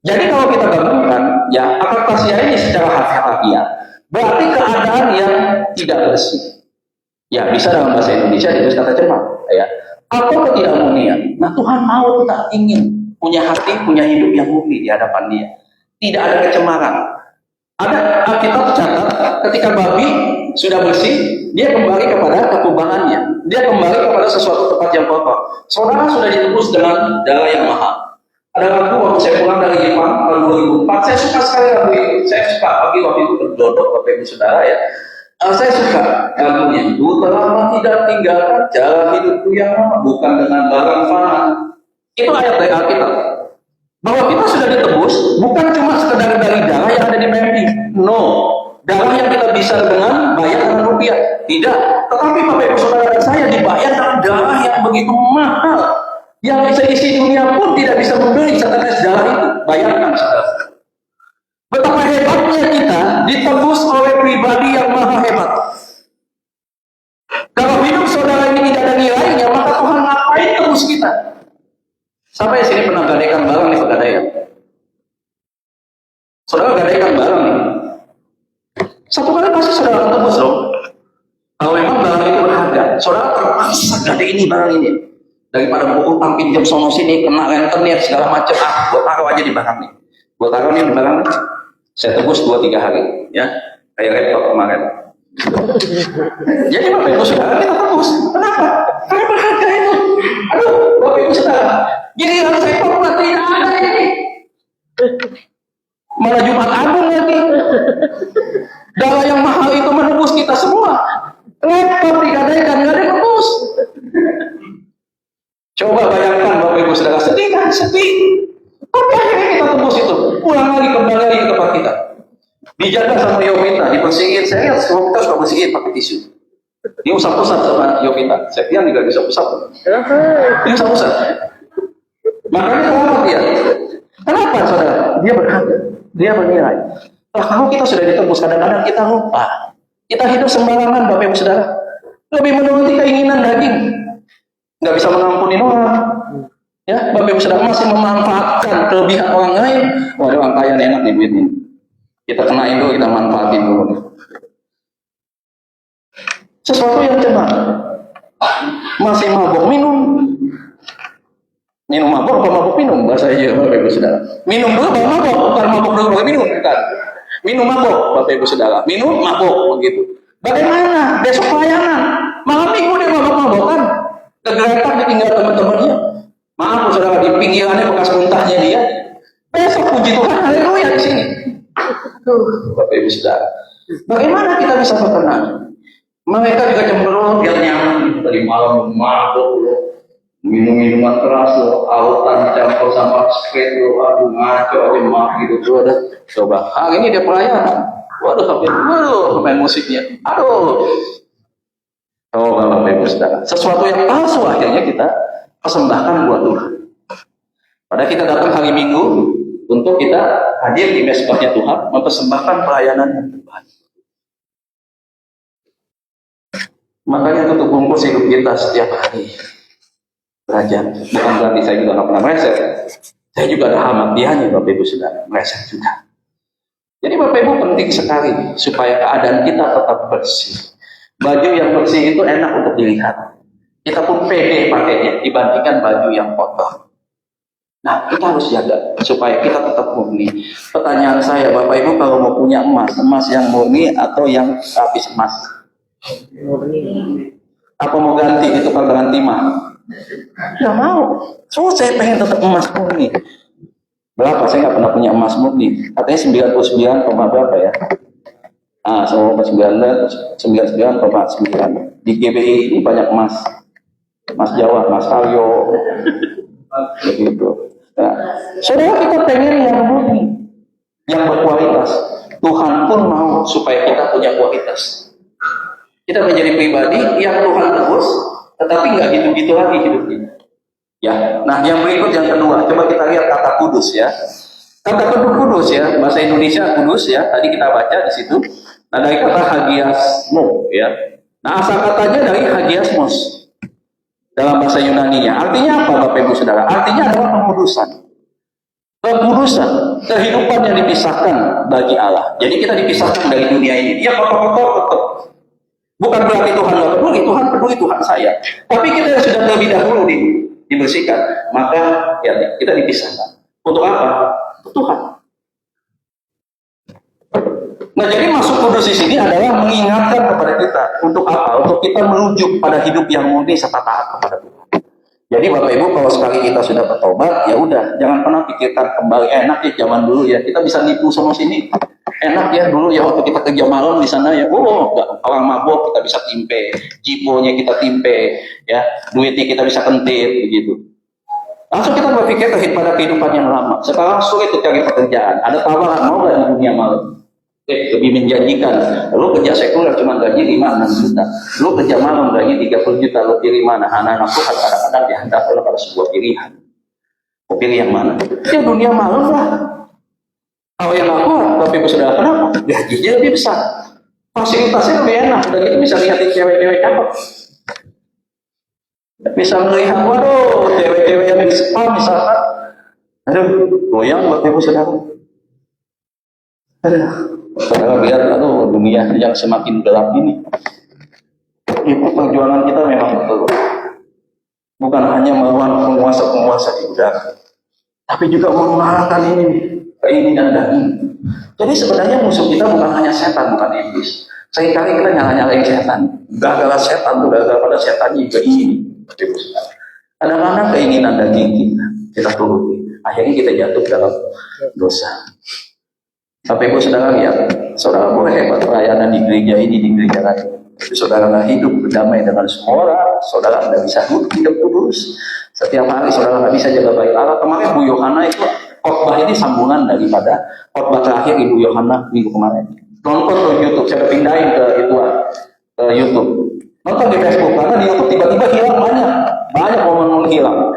Jadi kalau kita gabungkan, ya, akartasia ini secara harfiah berarti keadaan yang tidak bersih. Ya, bisa dalam bahasa Indonesia ditulis kata cemar, ya. Atau ketidakmurnian. Nah, Tuhan mau kita ingin punya hati, punya hidup yang murni di hadapan Dia. Tidak ada kecemaran. Ada Alkitab tercatat ketika babi sudah bersih, dia kembali kepada kekubangannya. Dia kembali kepada sesuatu tempat yang kotor. Saudara sudah ditebus dengan darah yang mahal. Ada waktu saya pulang dari Jepang tahun 2004, saya suka sekali lagu itu. Saya suka, bagi waktu itu berdodok Bapak Ibu Saudara ya. Saya suka lagunya. Ku telah tidak tinggalkan jalan hidupku yang lama, bukan dengan barang fana. Itu ayat dari Alkitab. Bahwa kita sudah ditebus bukan cuma sekedar dari darah yang ada di Memphis. No, darah yang kita bisa dengan bayar dengan rupiah. Tidak. Tetapi Bapak Ibu Saudara dan saya dibayar dengan darah yang begitu mahal, yang seisi dunia pun tidak bisa membeli setetes darah itu. Bayangkan, saudara. Betapa hebatnya kita ditebus oleh pribadi yang maha hebat. Kalau hidup saudara ini tidak ada nilainya, maka Tuhan ngapain tebus kita? Sampai sini pernah gadaikan barang nih pegadaian. Saudara gadaikan barang nih. Satu kali pasti saudara tebus loh. Kalau memang barang itu berharga, saudara terpaksa gadai ini barang ini. Daripada buku tampil jam sono sini, kena rentenir segala macam, buat taruh aja di barang nih. Buat taruh nih di barang. Saya tebus 2-3 hari, ya. Kayak repot kemarin. Jadi Bapak Ibu Saudara kita tebus. Kenapa? Karena berharga itu. Aduh, Bapak Ibu Saudara. Jadi harus repot, tidak ada ini. Malah Jumat Agung lagi. Darah yang mahal itu menebus kita semua. Repot digadaikan, nggak ada tebus. Coba bayangkan Bapak Ibu Saudara, sedih kan? Sedih. Tapi akhirnya kita tebus itu. Pulang lagi, kembali lagi ke tempat kita. Dijaga sama Yovita, dibersihin. Saya lihat semua kita suka bersihin pakai tisu. Dia usap-usap sama Yovita. Saya bilang juga bisa usap. Dia usap-usap. Makanya kenapa dia? Kenapa saudara? Dia berharga. Dia bernilai. Nah, kalau kita sudah ditebus, kadang-kadang kita lupa. Kita hidup sembarangan, Bapak Ibu Saudara. Lebih menuruti keinginan daging. Nggak bisa mengampuni orang. Ya, Bapak Ibu Saudara masih memanfaatkan kelebihan orang lain. Wah, orang kaya enak nih duit ini. Kita kenain dulu, kita manfaatin dulu. Sesuatu yang cemar. Masih mabuk minum. Minum mabuk apa mabuk minum? Bahasa aja Bapak Ibu Saudara. Minum dulu baru mabuk, bukan mabuk dulu baru minum, bukan. Minum mabuk, Bapak Ibu Saudara. Minum mabuk begitu. Bagaimana? Besok pelayanan. Malam minggu dia mabuk-mabukan. Kegerakan ditinggal teman-temannya. Maaf saudara, di pinggirannya bekas muntahnya dia. Besok puji Tuhan, haleluya di sini. Aduh, Bapak Ibu Saudara. Bagaimana kita bisa berkenan? Mereka juga cenderung biar nyaman. Tadi malam mabuk loh. Minum-minuman keras loh. Autan campur sama skate loh. Aduh, ngaco aja mah gitu. Coba, hari ini dia pelayanan. Waduh, main musiknya. Aduh. Oh, Bapak Ibu Saudara, sesuatu yang palsu akhirnya kita persembahkan buat Tuhan. Pada kita datang hari Minggu untuk kita hadir di mezbahnya Tuhan, mempersembahkan pelayanan Tuhan. Makanya tutup bungkus hidup kita setiap hari belajar. Bukan berarti saya juga nggak pernah meleset. Saya juga ada hamadiahnya, Bapak Ibu Saudara, meleset juga. Jadi Bapak Ibu penting sekali supaya keadaan kita tetap bersih. Baju yang bersih itu enak untuk dilihat. Kita pun pede pakainya dibandingkan baju yang kotor. Nah, kita harus jaga supaya kita tetap murni. Pertanyaan saya, Bapak Ibu kalau mau punya emas, emas yang murni atau yang habis emas? Murni. Apa mau ganti ditukar dengan timah? Nggak mau. So, saya pengen tetap emas murni. Berapa? Saya nggak pernah punya emas murni. Katanya 99, berapa ya? Ah, 99,9. Di GBI ini banyak emas. Emas Jawa, emas Kalio. Begitu. Nah, saudara, kita pengen yang murni, yang berkualitas. Tuhan pun mau supaya kita punya kualitas. Kita menjadi pribadi yang Tuhan tebus, tetapi nggak gitu-gitu lagi hidupnya. Ya, nah yang berikut yang kedua, coba kita lihat kata kudus ya. Kata kudus ya, bahasa Indonesia kudus ya. Tadi kita baca di situ. Nah dari kata hagiasmo ya. Nah asal katanya dari hagiasmos dalam bahasa Yunani-nya. Artinya apa Bapak Ibu Saudara? Artinya adalah pengudusan. Pengudusan, kehidupan yang dipisahkan bagi Allah. Jadi kita dipisahkan dari dunia ini. Dia kotor-kotor tetap. Bukan berarti Tuhan nggak peduli, Tuhan peduli, Tuhan sayang. Tapi kita sudah terlebih dahulu dibersihkan, maka ya kita dipisahkan. Untuk apa? Untuk Tuhan. Nah, jadi masuk kudus di sini adalah mengingatkan kepada kita untuk apa? Untuk kita menuju pada hidup yang murni serta taat kepada Tuhan. Jadi Bapak Ibu, kalau sekali kita sudah bertobat, ya udah, jangan pernah pikirkan kembali. Enak ya zaman dulu ya, kita bisa nipu sama sini. Enak ya dulu ya waktu kita kerja malam di sana ya, orang mabuk kita bisa timpe, jiponya kita timpe, ya duitnya kita bisa kentir begitu. Langsung kita berpikir pada kehidupan yang lama. Sekarang sulit untuk cari pekerjaan. Ada tawaran mau nggak di dunia malam? Lebih menjanjikan. Lu kerja sekuler cuma gaji 5-6 juta. Lu kerja malam gaji 30 juta. Lu pilih mana? Anak-anak tuh kadang-kadang dihantar pada sebuah pilihan. Mau pilih yang mana? Ya dunia malam lah. Kalau yang aku, Bapak Ibu Saudara, kenapa? Gajinya lebih besar. Fasilitasnya lebih enak. Dan itu bisa lihatin cewek-cewek cakep. Bisa melihat, waduh, cewek-cewek yang di spa misalkan. Aduh, goyang Bapak Ibu Saudara. Aduh. Saudara lihat, dunia yang semakin gelap ini. Itu perjuangan kita memang betul. Bukan hanya melawan penguasa-penguasa di udara, tapi juga mengalahkan ini keinginan daging. Jadi sebenarnya musuh kita bukan hanya setan, bukan iblis. Seringkali kita nyala-nyalain setan. Gara-gara setan, gara-gara pada setan juga ini. Kadang-kadang keinginan daging kita turuti. Akhirnya kita jatuh dalam dosa. Sampai Ibu Saudara lihat, saudara boleh hebat pelayanan di gereja ini, di gereja lain. Tapi saudara nggak hidup berdamai dengan semua orang, saudara nggak bisa hidup kudus. Setiap hari saudara nggak bisa jaga baik Allah. Kemarin Bu Yohana itu khotbah ini sambungan daripada khotbah terakhir Ibu Yohana minggu kemarin. Nonton ke YouTube, saya pindahin ke YouTube. Nonton di Facebook, karena di YouTube tiba-tiba hilang banyak momen hilang.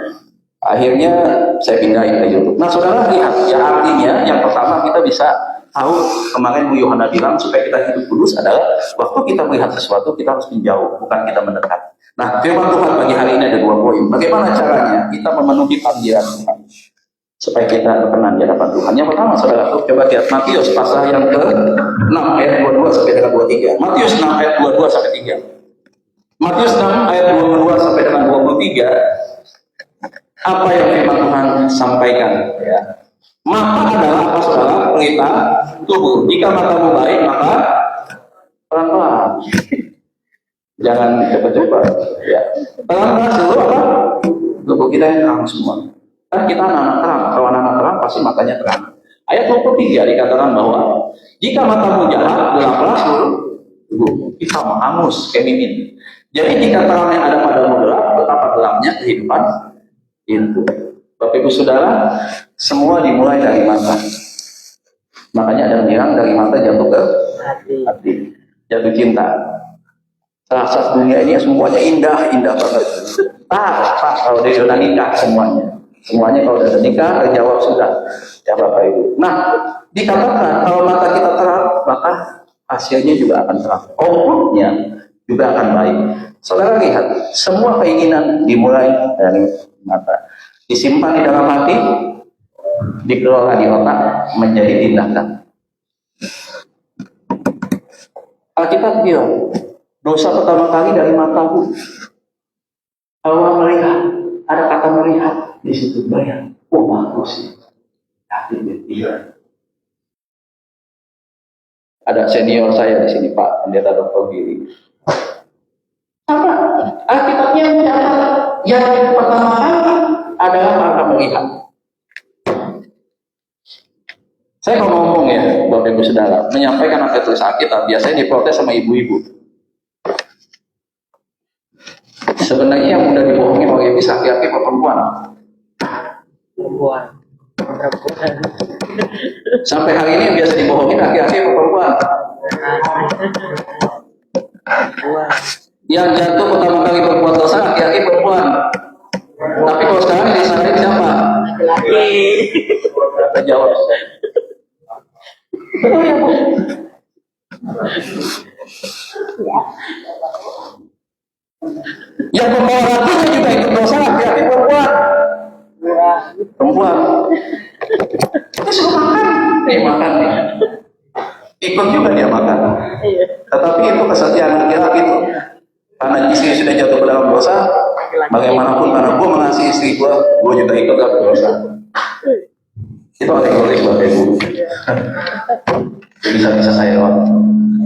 Akhirnya saya pindahin ke YouTube. Nah saudara lihat, ya artinya yang pertama kita bisa tahu, kemarin Bu Yohana bilang supaya kita hidup kudus adalah waktu kita melihat sesuatu kita harus menjauh, bukan kita mendekat. Nah firman Tuhan pagi hari ini ada 2 poin. Bagaimana caranya kita memenuhi panggilan Tuhan supaya kita berkenan di hadapan Tuhan? Yang pertama saudara, coba lihat Matius pasal yang ke-6 ayat 22 sampai dengan 23. Matius 6 ayat 22 sampai 3. Matius 6 ayat 22 sampai dengan 23. Apa yang firman Tuhan sampaikan ya. Mata adalah apa saudara? Pelita tubuh. Jika matamu baik maka pelan-pelan. Jangan cepat-cepat ya. Pelan-pelan dulu apa? Tubuh kita yang terang semua. Kan kita anak terang. Kalau anak terang pasti matanya terang. Ayat 23 dikatakan bahwa jika matamu jahat, gelaplah seluruh tubuh. Kita hangus, kemimin. Jadi jika terang yang ada padamu gelap, betapa gelapnya kehidupan itu. Bapak Ibu Saudara, semua dimulai dari mata. Makanya ada yang bilang dari mata jatuh ke hati, jatuh cinta. Saat dunia ini semuanya indah banget. Kalau dia sudah nikah semuanya kalau sudah nikah terjawab sudah. Ya Bapak Ibu. Nah, dikatakan kalau mata kita terang, maka hasilnya juga akan terang. Outputnya juga akan baik. Saudara lihat, semua keinginan dimulai dari mata. Disimpan di dalam hati, dikelola di otak, menjadi tindakan. Alkitab bilang, dosa pertama kali dari mataku. Kalau melihat, ada kata melihat di situ bayang. Oh bagus. Tapi dia. Ada senior saya di sini Pak Pendeta Dr. Giri. Sama. Alkitabnya yang pertama kali adalah mata melihat. Saya kalau ngomong ya, Bapak Ibu Saudara, menyampaikan apa tulis Alkitab, biasanya diprotes sama ibu-ibu. Sebenarnya yang mudah dibohongin oleh iblis laki-laki atau perempuan? Perempuan. Sampai hari ini yang biasa dibohongin laki-laki atau perempuan? Perempuan. Yang jatuh pertama kali berbuat dosa laki-laki perempuan. Tapi kalau sekarang yang disalahin siapa? Laki-laki. Terjawab. Betul ya Bu? Yang membawa ratunya juga ikut dosa laki-laki perempuan. Perempuan. Kita suruh makan. Makan nih. Ikut juga dia makan. Tetapi itu kesetiaan laki-laki itu. Karena istri sudah jatuh ke dalam dosa, bagaimanapun karena gue mengasihi istri gue juga ikut dalam dosa. Itu egois Bapak Ibu. Bisa saya lawan.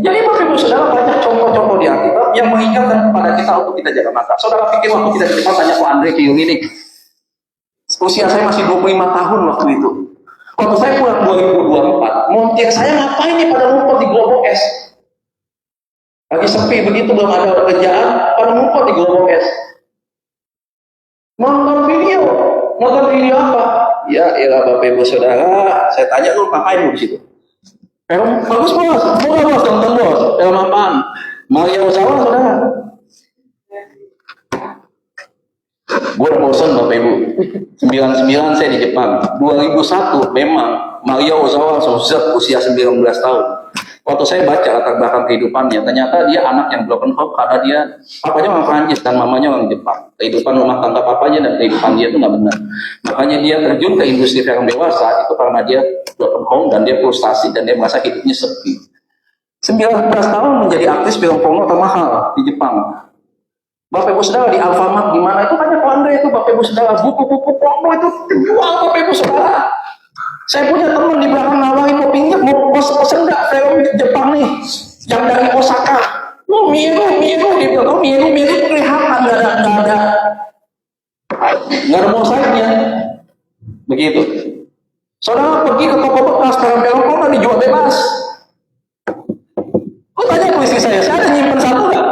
Jadi Bapak Ibu Saudara banyak contoh-contoh di Alkitab yang mengingatkan kepada kita untuk kita jaga mata. Saudara pikir waktu kita di depan tanya ke Andre Kiyung ini. Usia saya masih 25 tahun waktu itu. Waktu saya pulang 2024, montir saya ngapain nih pada ngumpul di Globok S? Lagi sepi begitu, belum ada kerjaan, pada ngumpul di Globok S. Nonton video apa? Ya Bapak Ibu Saudara, saya tanya lu ngapain lu di situ? Film bagus bos, murah bos, tonton bos. Film apaan? Maria Ozawa Saudara. Gue bosan Bapak Ibu. 99 saya di Jepang. 2001 memang Maria Ozawa sudah usia 19 tahun. Waktu saya baca latar belakang kehidupannya, ternyata dia anak yang broken home karena dia papanya orang Prancis dan mamanya orang Jepang. Kehidupan rumah tangga papanya dan kehidupan dia itu nggak benar. Makanya dia terjun ke industri film dewasa itu karena dia broken home dan dia frustasi dan dia merasa hidupnya sepi. 19 tahun menjadi artis film porno termahal di Jepang. Bapak Ibu Saudara di Alfamart di mana itu banyak Andre itu Bapak Ibu Saudara buku-buku porno itu dijual Bapak Ibu Saudara. Saya punya teman di belakang nawarin mau pinjam, mau pesen nggak film Jepang nih, yang dari Osaka. Miru, dia bilang, miru kelihatan nggak ada mosaiknya. Begitu. Saudara pergi ke toko bekas, film porno dijual bebas. Lu tanya ke istri saya ada nyimpen satu nggak?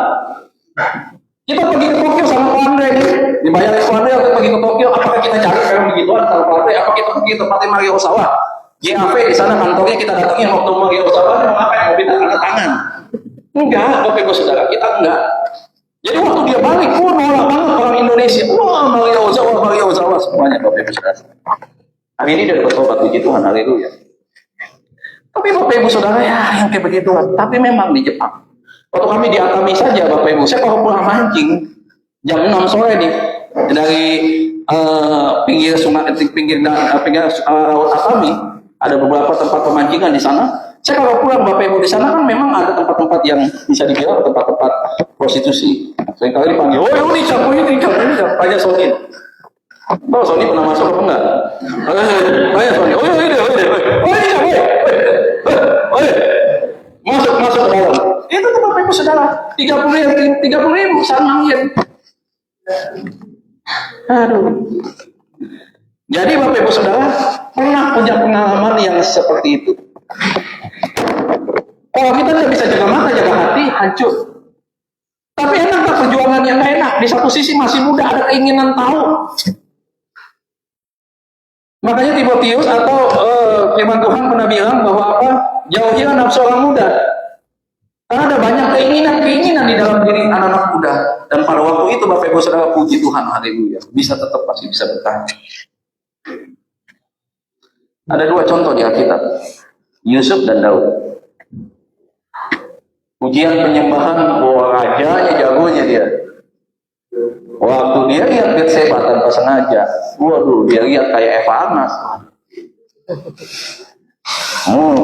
Kita pergi ke Tokyo sama Pak Andre nih, dibayarin Pak Andre untuk pergi ke Tokyo. Apakah kita cari film begituan sama Pak Andre? Apa kita pergi ke tempatnya Maria Ozawa? JAV di sana kantornya kita datangin waktu Maria Ozawa mau ngapain? Mau minta tanda tangan? Enggak, Bapak Ibu Saudara, kita enggak. Jadi waktu dia balik, nolak banget orang Indonesia. Wah, Maria Ozawa semuanya Bapak Ibu Saudara. Hari ini dia bertobat puji Tuhan, haleluya. Tapi Bapak Ibu Saudara ya yang kayak begituan. Tapi memang di Jepang. Waktu kami di Atami saja Bapak Ibu, saya kalau pulang mancing jam 6 sore nih dari pinggir sungai, pinggir laut Atami, ada beberapa tempat pemancingan di sana. Saya kalau pulang Bapak Ibu di sana kan memang ada tempat-tempat yang bisa dibilang tempat-tempat prostitusi. Seringkali dipanggil, oh ini cap, tanya Sony. Oh Sony pernah masuk apa enggak? Tanya Sony, oh ini masuk ke dalam. Itu tuh Bapak Ibu Saudara, 30.000 sanangin. Aduh. Jadi Bapak Ibu Saudara pernah punya pengalaman yang seperti itu. Kalau kita tidak bisa jaga mata, jaga hati, hancur. Tapi enak tak perjuangannya? Nggak enak. Di satu sisi masih muda, ada keinginan tahu. Makanya Timotius atau firman Tuhan pernah bilang bahwa apa? Jauhilah nafsu orang muda. Karena ada banyak keinginan di dalam diri anak-anak muda. Dan pada waktu itu Bapak Ibu Saudara, puji Tuhan, haleluya, bisa tetap masih bisa bertahan. Ada dua contoh di Alkitab, Yusuf dan Daud. Ujian penyembahan, bahwa rajanya, jagonya dia. Waktu dia lihat Batseba tanpa sengaja, waduh, dia lihat kayak Eva Arnas.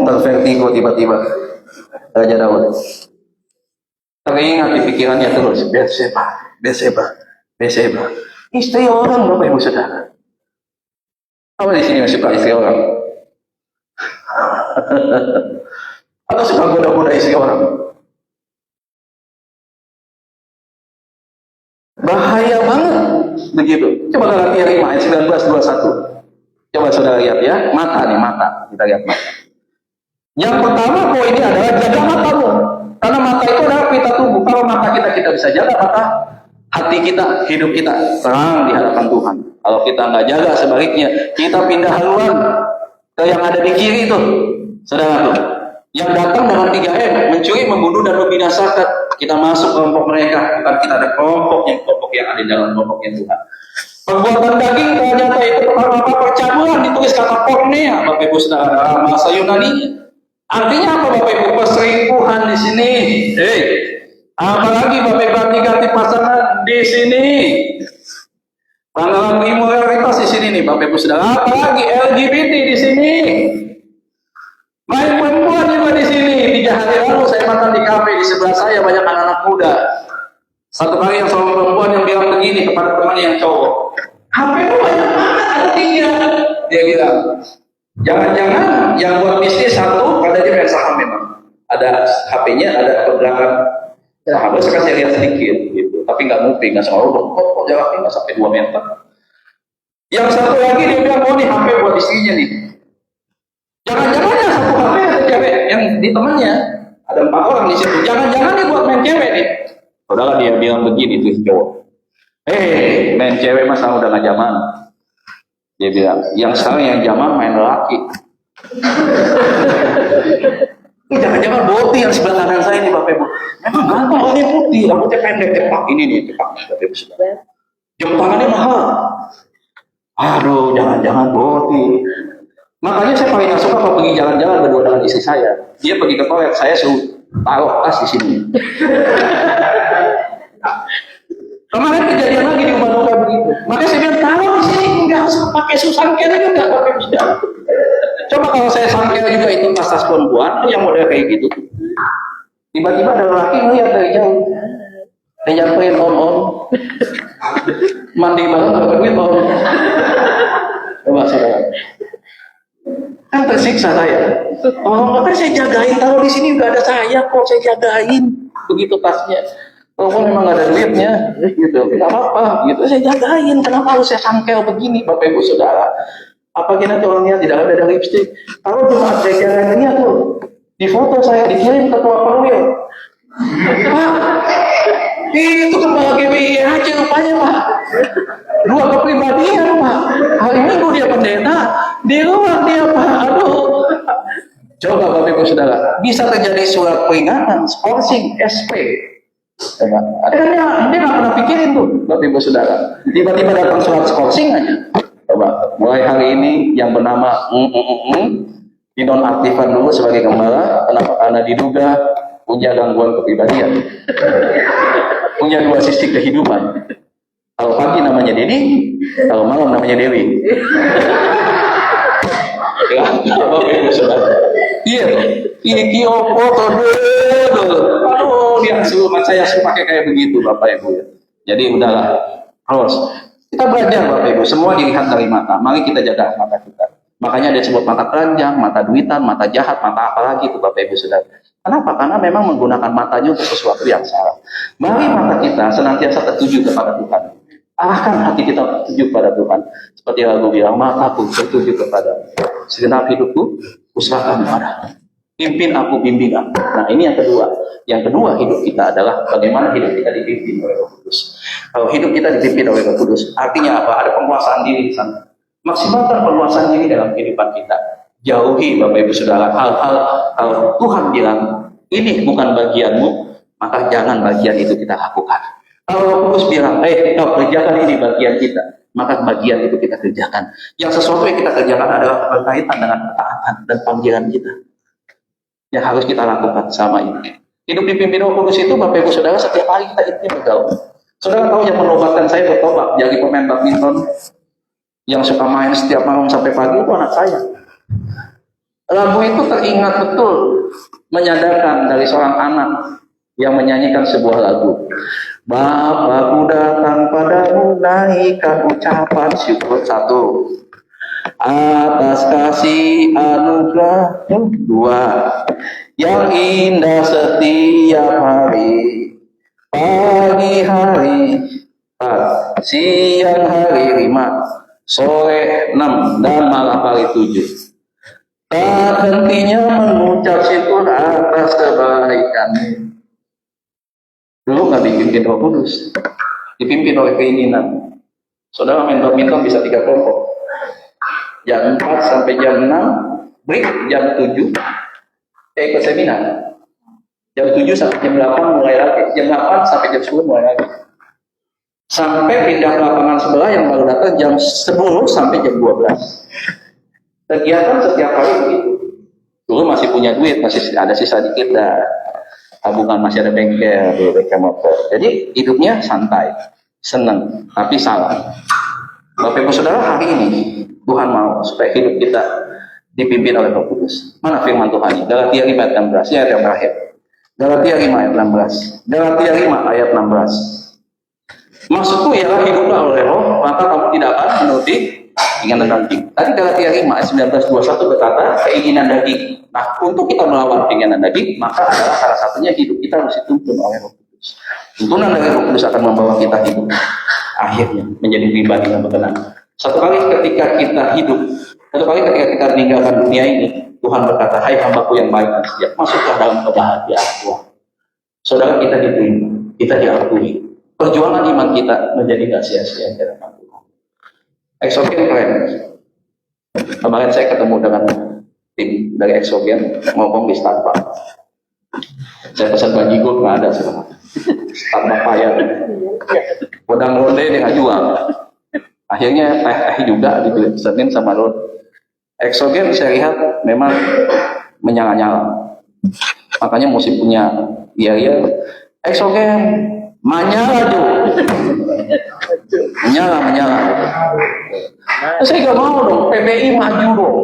Tervertigo tiba-tiba Raja Daud. Teringat di pikirannya terus, Batseba. Istri orang, Bapak Ibu Saudara. Apa di sini suka istri orang? Atau suka goda-goda istri orang? Bahaya banget begitu. Coba Galatia 5 ayat 19-21. Coba saudara lihat ya, mata. Kita lihat mata. Yang pertama, poin ini adalah jaga matamu. Karena mata itu adalah pita tubuh. Kalau mata kita bisa jaga, maka hati kita, hidup kita terang di hadapan Tuhan. Kalau kita nggak jaga, sebaliknya kita pindah haluan ke yang ada di kiri itu, saudara tuh. Yang datang dengan 3M, mencuri, membunuh, dan membinasakan. Kita masuk kelompok mereka, bukan kita ada kelompok yang ada di dalam kelompoknya Tuhan. Perbuatan daging ternyata itu perkara percabulan, ditulis kata pornea, Bapak Ibu Saudara, dalam bahasa Yunani. Artinya apa Bapak Ibu? Perselingkuhan di sini. Apalagi Bapak Ibu ganti pasangan di sini. Pelanggaran imoralitas di sini nih Bapak Ibu Saudara. Apalagi LGBT di sini. Main perempuan juga di sini. 3 hari lalu saya makan di kafe, di sebelah saya banyak anak-anak muda. Satu kali yang seorang perempuan yang bilang begini kepada teman yang cowok, HP itu banyak banget, ada 3. Dia bilang, jangan-jangan yang buat bisnis satu, pada dia main saham memang. Ada HP-nya, ada pergerakan saham. Saya lihat sedikit, gitu. Tapi nggak mungkin, nggak sama kok jaraknya nggak sampai 2 meter. Yang satu lagi dia bilang, oh nih HP buat istrinya nih. Jangan-jangan yang satu HP ada cewek yang di temannya, ada 4 orang di situ. Jangan-jangan dia buat main cewek nih. Saudara dia bilang begini tuh cowok. Main cewek masa udah nggak zaman. Dia bilang, yang sekarang yang zaman main lelaki. Jangan-jangan Boti yang sebelah kanan saya nih Bapak Ibu. Memang ganteng, oh ini putih, rambutnya pendek, cepak ini nih, cepak Bapak Ibu. Jam tangannya mahal. Aduh, jangan-jangan Boti. Makanya saya paling gak suka kalau pergi jalan-jalan berdua dengan istri saya. Dia pergi ke toilet, saya suruh taruh tas di sini. Kemarin kejadian lagi di Ubah-Ubah begitu. Makanya saya bilang taruh di sini, nggak harus pakai susangkel juga, nggak pakai bidang. Coba kalau saya sangkel juga itu tas perempuan yang model kayak gitu. Tiba-tiba ada laki ngeliat dari jauh. Dia nyampein on. Mandi banget nggak duit on. Coba saudara. Kan tersiksa saya. Oh, makanya saya jagain. Taruh di sini nggak ada saya kok, saya jagain. Begitu tasnya. Kalau memang nggak ada duitnya, gitu, nggak apa-apa. Gitu saya jagain. Kenapa harus saya sangkel begini, Bapak Ibu Saudara? Apa kira tuh orangnya tidak ada lipstik? Kalau cuma saya jagainnya tuh di foto saya dikirim ke ketua perwil. Pak, itu kepala GBI aja rupanya Pak. 2 kepribadian Pak. Hari Minggu dia pendeta, di luar dia Pak. Aduh. Coba Bapak Ibu Saudara, bisa terjadi surat peringatan, skorsing, SP. Coba. Dia nggak pernah pikirin tuh Bapak Ibu Saudara. Tiba-tiba datang surat skorsing aja. Coba, mulai hari ini yang bernama dinonaktifkan dulu sebagai gembala. Kenapa? Karena diduga punya gangguan kepribadian, punya 2 sisi kehidupan. Kalau pagi namanya Dedi, kalau malam namanya Dewi. Ya, Bapak Ibu Saudara. Iya, iki opo to aduh, dia suruh saya suruh pakai kayak begitu Bapak Ibu ya. Jadi udahlah, terus kita belajar Bapak Ibu, semua dilihat dari mata. Mari kita jaga mata kita. Makanya ada disebut mata telanjang, mata duitan, mata jahat, mata apa lagi itu Bapak Ibu Saudara. Kenapa? Karena memang menggunakan matanya untuk sesuatu yang salah. Mari mata kita senantiasa tertuju kepada Tuhan. Arahkan hati kita tertuju kepada Tuhan. Seperti lagu bilang, mataku tertuju kepada segenap hidupku, usahakan kepada. Pimpin aku, bimbing aku. Nah ini yang kedua. Yang kedua hidup kita adalah bagaimana hidup kita dipimpin oleh Roh Kudus. Kalau hidup kita dipimpin oleh Roh Kudus, artinya apa? Ada penguasaan diri di sana. Maksimalkan penguasaan diri dalam kehidupan kita. Jauhi Bapak Ibu Saudara hal-hal kalau Tuhan bilang ini bukan bagianmu, maka jangan bagian itu kita lakukan. Kalau Roh Kudus bilang, kau kerjakan ini bagian kita, maka bagian itu kita kerjakan. Yang sesuatu yang kita kerjakan adalah berkaitan dengan ketaatan dan panggilan kita, yang harus kita lakukan sama ini. Hidup dipimpin Roh Kudus itu, Bapak Ibu Saudara, setiap hari kita itu bergaul. Saudara tahu yang menobatkan saya bertobat jadi pemain badminton yang suka main setiap malam sampai pagi itu anak saya. Lagu itu teringat betul, menyadarkan dari seorang anak yang menyanyikan sebuah lagu. Bapakku datang padamu, naikkan ucapan syukur. 1. Atas kasih anugerah. 2. Yang indah setiap hari, pagi hari, 4. Siang hari, 5. Sore 6. Dan malam hari 7. Tak hentinya mengucap syukur atas kebaikannya. Dulu nggak dipimpin Roh Kudus, dipimpin oleh keinginan. Saudara main badminton bisa 3 kelompok. Jam 4 sampai jam 6, break jam 7, ke seminar. Jam 7 sampai jam 8 mulai lagi, jam 8 sampai jam 10 mulai lagi. Sampai pindah ke lapangan sebelah yang baru datang jam 10 sampai jam 12. Kegiatan setiap hari begitu. Dulu masih punya duit, masih ada sisa dikit dah. Tabungan masih ada bengkel motor. Jadi hidupnya santai, senang, tapi salah. Bapak Ibu Saudara, hari ini Tuhan mau supaya hidup kita dipimpin oleh Roh Kudus. Mana firman Tuhan? Galatia 5 ayat 16, ayat yang terakhir. Galatia 5 ayat 16. Galatia 5 ayat 16. Maksudku ialah hiduplah oleh Roh, maka kamu tidak akan menuruti keinginan daging. Tadi Galatia 5 ayat 19-21 berkata keinginan daging. Nah, untuk kita melawan keinginan daging, maka adalah salah satunya hidup kita harus dituntun oleh Roh Kudus. Tuntunan dari Roh Kudus akan membawa kita hidup akhirnya menjadi pribadi yang berkenan. Satu kali ketika kita ketika meninggalkan dunia ini, Tuhan berkata, hai hambaku yang baik dan setia, masuklah dalam kebahagiaan Tuhan. Saudara, kita diterima, kita diakui. Perjuangan iman kita menjadi gak sia-sia di hadapan Tuhan. Exogen keren. Kemarin saya ketemu dengan tim dari Exogen ngomong di Starbucks. Saya pesan bajigur nggak ada sekarang. Starbucks payah. Podang ronde dia nggak jual. Akhirnya teh juga dipesanin sama Ron. Exogen saya lihat memang menyala-nyala. Makanya mesti punya iya Exogen menyala tuh. Menyala. Saya nggak mau dong. PBI maju dong.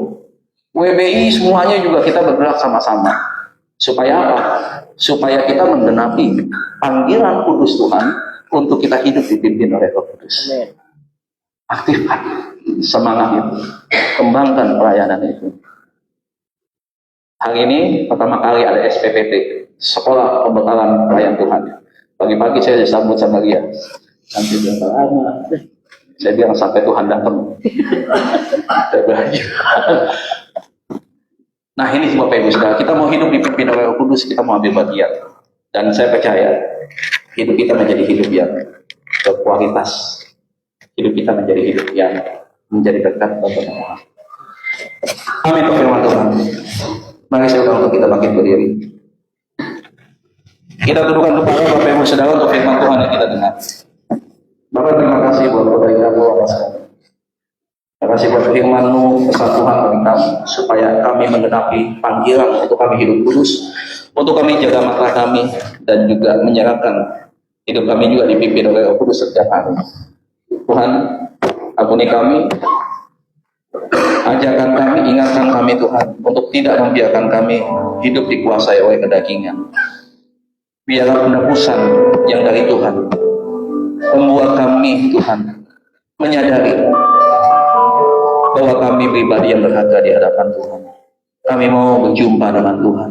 WBI semuanya juga kita bergerak sama-sama. Supaya apa? Supaya kita menggenapi panggilan kudus Tuhan untuk kita hidup dipimpin oleh Roh Kudus. Aktifkan semangat itu, kembangkan pelayanan itu. Hari ini pertama kali ada SPPT, Sekolah Pembekalan Pelayan Tuhan. Pagi-pagi saya disambut sama dia. Nanti berapa lama? Saya bilang sampai Tuhan datang. Saya belajar. Nah ini Bapak Ibu Saudara, kita mau hidup dipimpin oleh Roh Kudus, kita mau ambil bagian. Dan saya percaya hidup kita menjadi hidup yang berkualitas. Hidup kita menjadi hidup yang menjadi dekat kepada Tuhan. Amin untuk firman Tuhan. Mari saya undang untuk kita bangkit berdiri. Kita tundukkan kepala Bapak Ibu Saudara untuk firman Tuhan yang kita dengar. Bapak terima kasih buat kebaikan Tuhan. Terima kasih buat firman-Mu, pesan Tuhan bagi kami, supaya kami menggenapi panggilan untuk kami hidup kudus, untuk kami jaga mata kami, dan juga menyerahkan hidup kami juga dipimpin oleh Roh Kudus setiap hari. Tuhan, ampuni kami, ajarkan kami, ingatkan kami Tuhan, untuk tidak membiarkan kami hidup dikuasai oleh kedagingan. Biarlah penebusan yang dari Tuhan membuat kami Tuhan menyadari bahwa kami pribadi yang berharga di hadapan Tuhan. Kami mau berjumpa dengan Tuhan.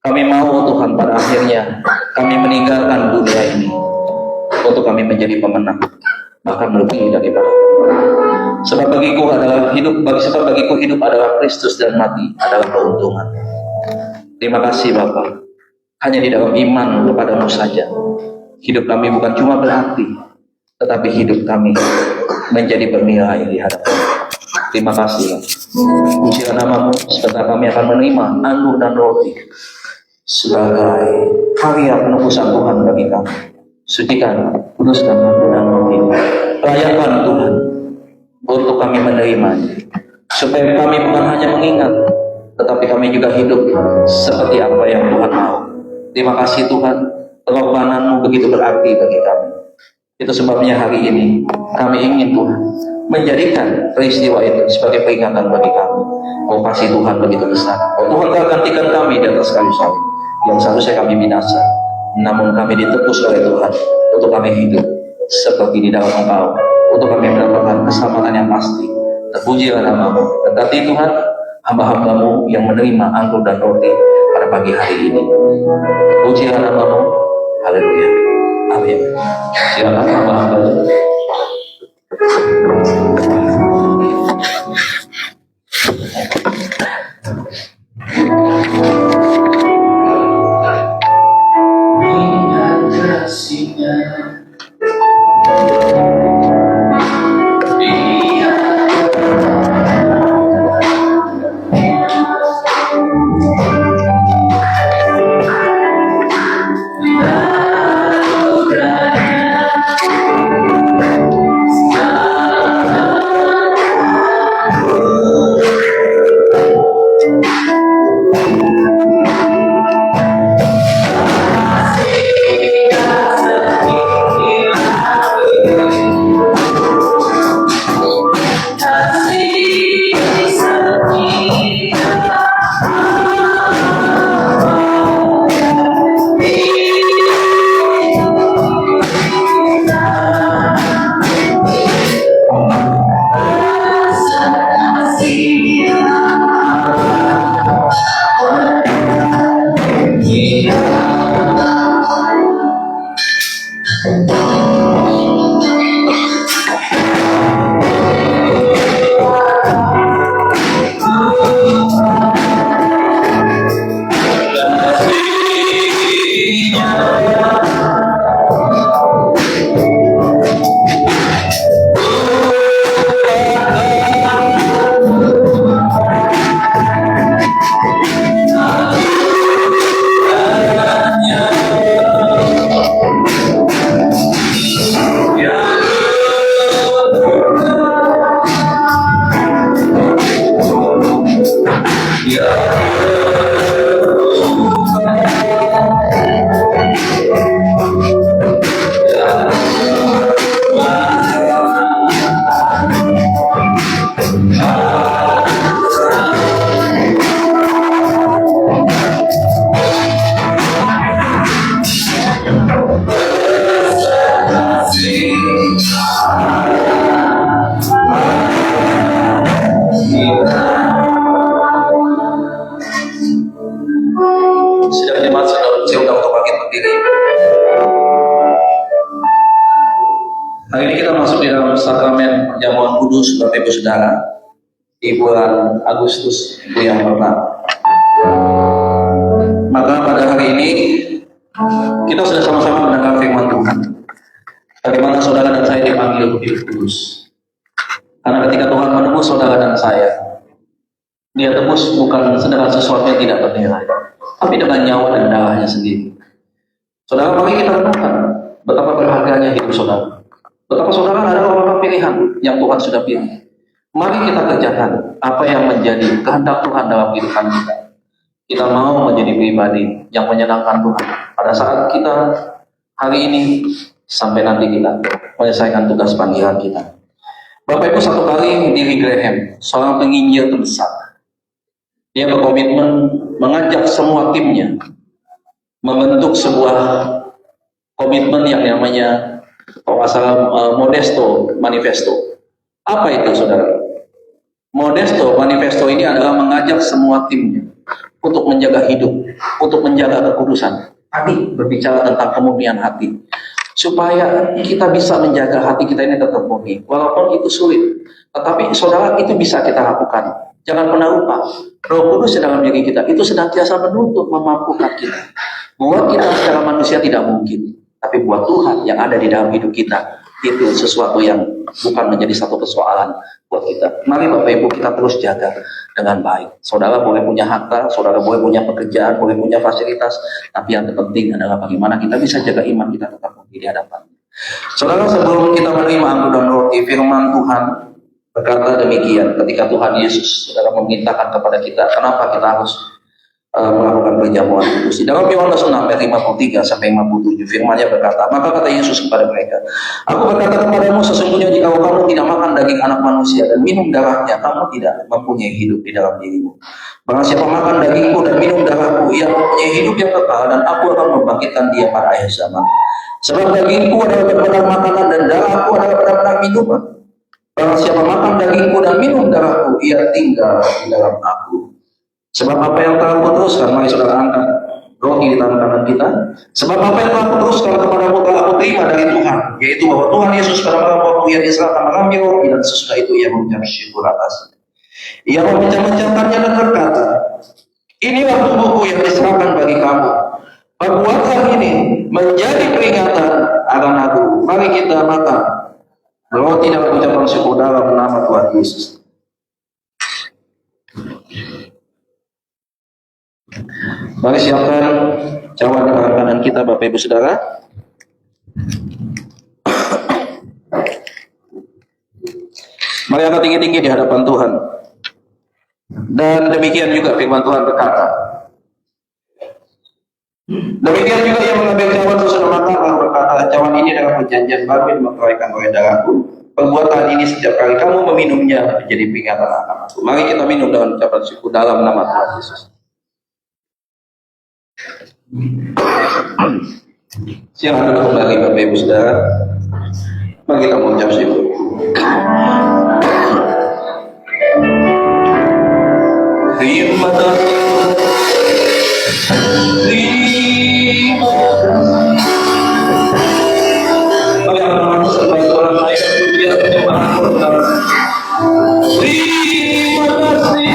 Kami mau Tuhan pada akhirnya kami meninggalkan dunia ini untuk kami menjadi pemenang, bahkan lebih daripada. Sebab bagiku hidup adalah Kristus dan mati adalah keuntungan. Terima kasih Bapa. Hanya di dalam iman kepadamu saja hidup kami bukan cuma berarti, tetapi hidup kami menjadi bernilai di hadapan. Terima kasih. Pujilah namamu, sebentar kami akan menerima anggur dan roti sebagai karya penebusan Tuhan bagi kami. Sucikan, kuduskan dan roh ini. Layakan Tuhan untuk kami menerima, supaya kami bukan hanya mengingat, tetapi kami juga hidup seperti apa yang Tuhan mau. Terima kasih Tuhan, pengorbanan-Mu begitu berarti bagi kami. Itu sebabnya hari ini kami ingin Tuhan menjadikan peristiwa itu sebagai peringatan bagi kami. Oh, kasih Tuhan begitu besar. Oh, Tuhan telah gantikan kami di atas kayu salib yang seharusnya kami binasa, namun kami ditebus oleh Tuhan untuk kami hidup seperti di dalam Engkau, untuk kami mendapatkan keselamatan yang pasti. Terpujilah nama-Mu. Tetapi Tuhan, hamba-hamba-Mu yang menerima anggur dan roti pada pagi hari ini. Pujilah nama-Mu. Haleluya. Amin. Silakan hamba-hamba. Ingat kasih-Nya, Sidang jemaat saya undang untuk bangkit berdiri. Hari ini kita masuk di dalam sakramen perjamuan kudus, Bapak Ibu Saudara, di bulan Agustus itu yang pertama. Maka pada hari ini kita sudah sama-sama mendengar firman Tuhan. Bagaimana saudara dan saya dipanggil untuk hidup kudus. Karena ketika Tuhan menebus saudara dan saya, Dia tebus bukan dengan sesuatu yang tidak bernilai, tapi dengan nyawa dan darahnya sendiri. Saudara, mari kita renungkan betapa berharganya hidup saudara. Betapa saudara adalah orang pilihan yang Tuhan sudah pilih. Mari kita kerjakan apa yang menjadi kehendak Tuhan dalam kehidupan kita. Kita mau menjadi pribadi yang menyenangkan Tuhan pada saat kita hari ini sampai nanti kita menyelesaikan tugas panggilan kita. Bapak Ibu, satu kali Billy Graham, seorang penginjil terbesar, dia berkomitmen mengajak semua timnya membentuk sebuah komitmen yang namanya Modesto Manifesto. Apa itu, saudara? Modesto Manifesto ini adalah mengajak semua timnya untuk menjaga hidup, untuk menjaga kekudusan. Tadi berbicara tentang kemurnian hati, supaya kita bisa menjaga hati kita ini tetap murni. Walaupun itu sulit, tetapi saudara, itu bisa kita lakukan. Jangan pernah lupa, Roh Kudus di dalam diri kita itu senantiasa menuntut, memampukan kita. Buat kita secara manusia tidak mungkin, tapi buat Tuhan yang ada di dalam hidup kita, itu sesuatu yang bukan menjadi satu persoalan buat kita. Mari Bapak Ibu kita terus jaga dengan baik. Saudara boleh punya harta, saudara boleh punya pekerjaan, boleh punya fasilitas, tapi yang terpenting adalah bagaimana kita bisa jaga iman kita tetap di hadapan. Saudara, sebelum kita menerima anggur dan roti, firman Tuhan berkata demikian ketika Tuhan Yesus saudara memerintahkan kepada kita, kenapa kita harus melakukan perjamuan kudus. Di dalam Yohanes 6 ayat 53 sampai 57 firman-Nya berkata, maka kata Yesus kepada mereka, aku berkata kepadamu sesungguhnya jika kamu tidak makan daging anak manusia dan minum darahnya, kamu tidak mempunyai hidup di dalam dirimu. Barang siapa makan dagingku dan minum darahku, ia mempunyai hidup yang kekal, dan aku akan membangkitkan dia pada akhir zaman. Sebab dagingku adalah benar-benar makanan dan darahku adalah benar-benar minuman. Barang siapa makan dagingku dan minum darahku, ia tinggal di dalam aku. Sebab apa yang telah kuteruskan, mari saudara angkat roti di tangan kanan kita. Sebab apa yang telah kuteruskan kepadamu telah aku terima dari Tuhan, yaitu bahwa Tuhan Yesus pada malam waktu ia diserahkan mengambil roti, dan sesudah itu ia mengucap syukur atasnya. Ia memecah-mecahkannya dan berkata, inilah tubuhku yang diserahkan bagi kamu. Perbuatan ini menjadi peringatan akan aku. Mari kita makan roti dan ucapan syukur dalam nama Tuhan Yesus. Mari siapkan cawan di tangan kanan kita, Bapak Ibu Saudara. Mari angkat tinggi-tinggi di hadapan Tuhan. Dan demikian juga firman Tuhan berkata. Demikian juga yang mengambil cawan sesudah makan lalu berkata, cawan ini adalah perjanjian baru yang dikeraikan oleh darahku. Perbuatan ini setiap kali kamu meminumnya menjadi peringatan akan aku. Mari kita minum dengan ucapan syukur dalam nama Tuhan Yesus. Silakan duduk kembali Bapak Ibu Saudara. Mari kita mengucap syukur. Terima kasih. Terima kasih. Bagi anak-anak sampai orang lain biar penyembahan berjalan. Terima kasih.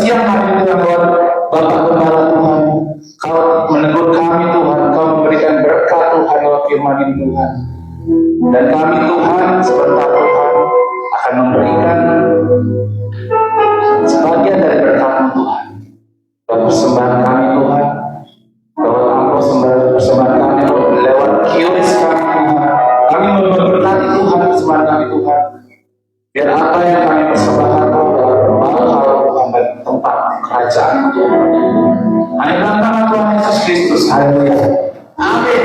siang hari Tuhan lewat Bapak Gembala Tuhan, Kau menegur kami Tuhan, Kau memberikan berkat Tuhan lewat firman ini Tuhan. Dan kami Tuhan sebentar Tuhan akan memberikan sebagian dari berkat-Mu Tuhan. Lewat persembahan kami Tuhan, lewat persembahan kami lewat QRIS kami Tuhan. Kami memberkati Tuhan persembahan kami Tuhan. Biar apa yang kami persembahkan hal Tuhan dan tempat kerajaan Tuhan. Hanya dalam nama Tuhan Yesus Kristus. Haleluya. Amin.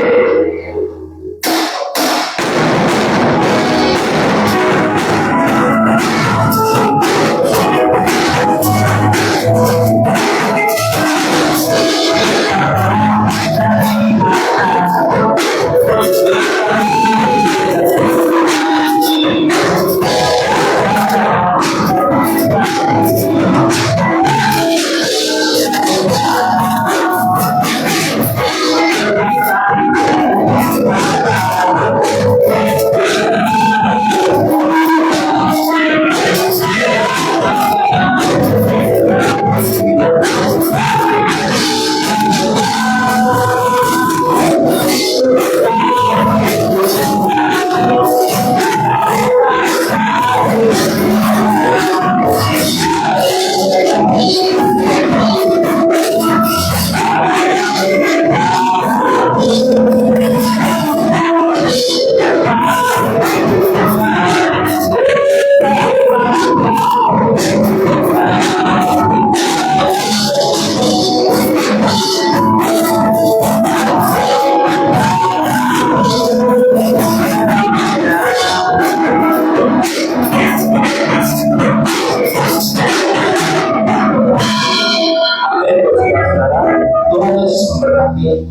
Tuhan Yesus memberkati.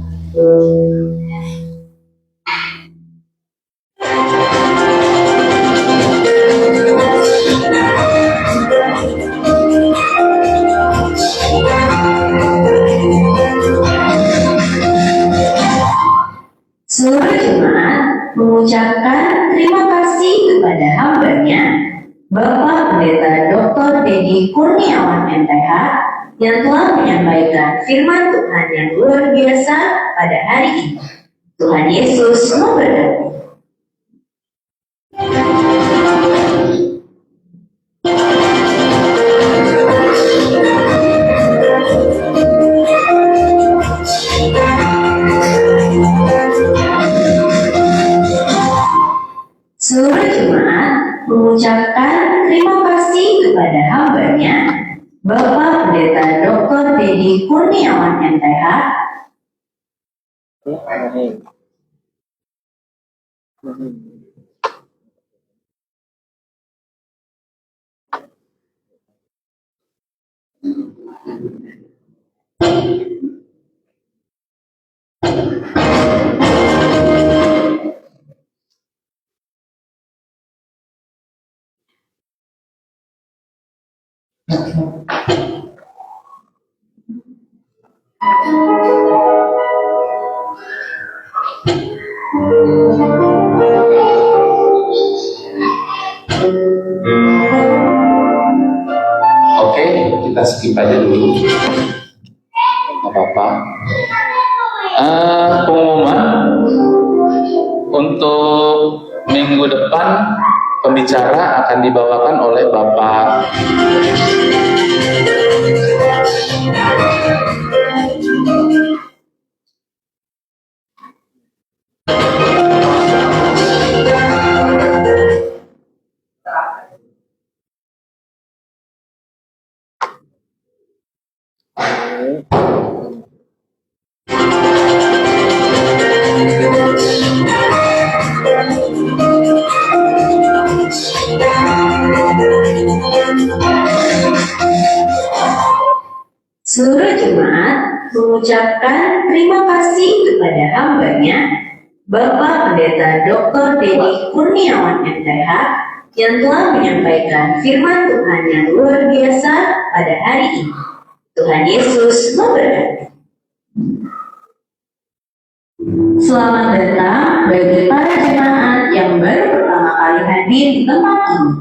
Seluruh jemaat mengucapkan terima kasih kepada hamba-Nya, Bapak Pendeta Dr. Dedi Kurniawan MTH, yang telah menyampaikan firman Tuhan yang luar biasa pada hari ini. Tuhan Yesus memberkati. Seluruh jemaat mengucapkan terima kasih kepada hamba-Nya, Bapak Pendeta Dr. Dedi Kurniawan MTH, Oke, kita skip aja dulu. Gak apa-apa. Pengumuman untuk minggu depan, pembicara akan dibawakan oleh Bapak seluruh jemaat mengucapkan terima kasih kepada hamba-Nya, Bapak Pendeta Dr. Dedi Kurniawan MTH, yang telah menyampaikan firman Tuhan yang luar biasa pada hari ini. Tuhan Yesus memberkati. Selamat datang bagi para jemaat yang baru pertama kali hadir di tempat ini.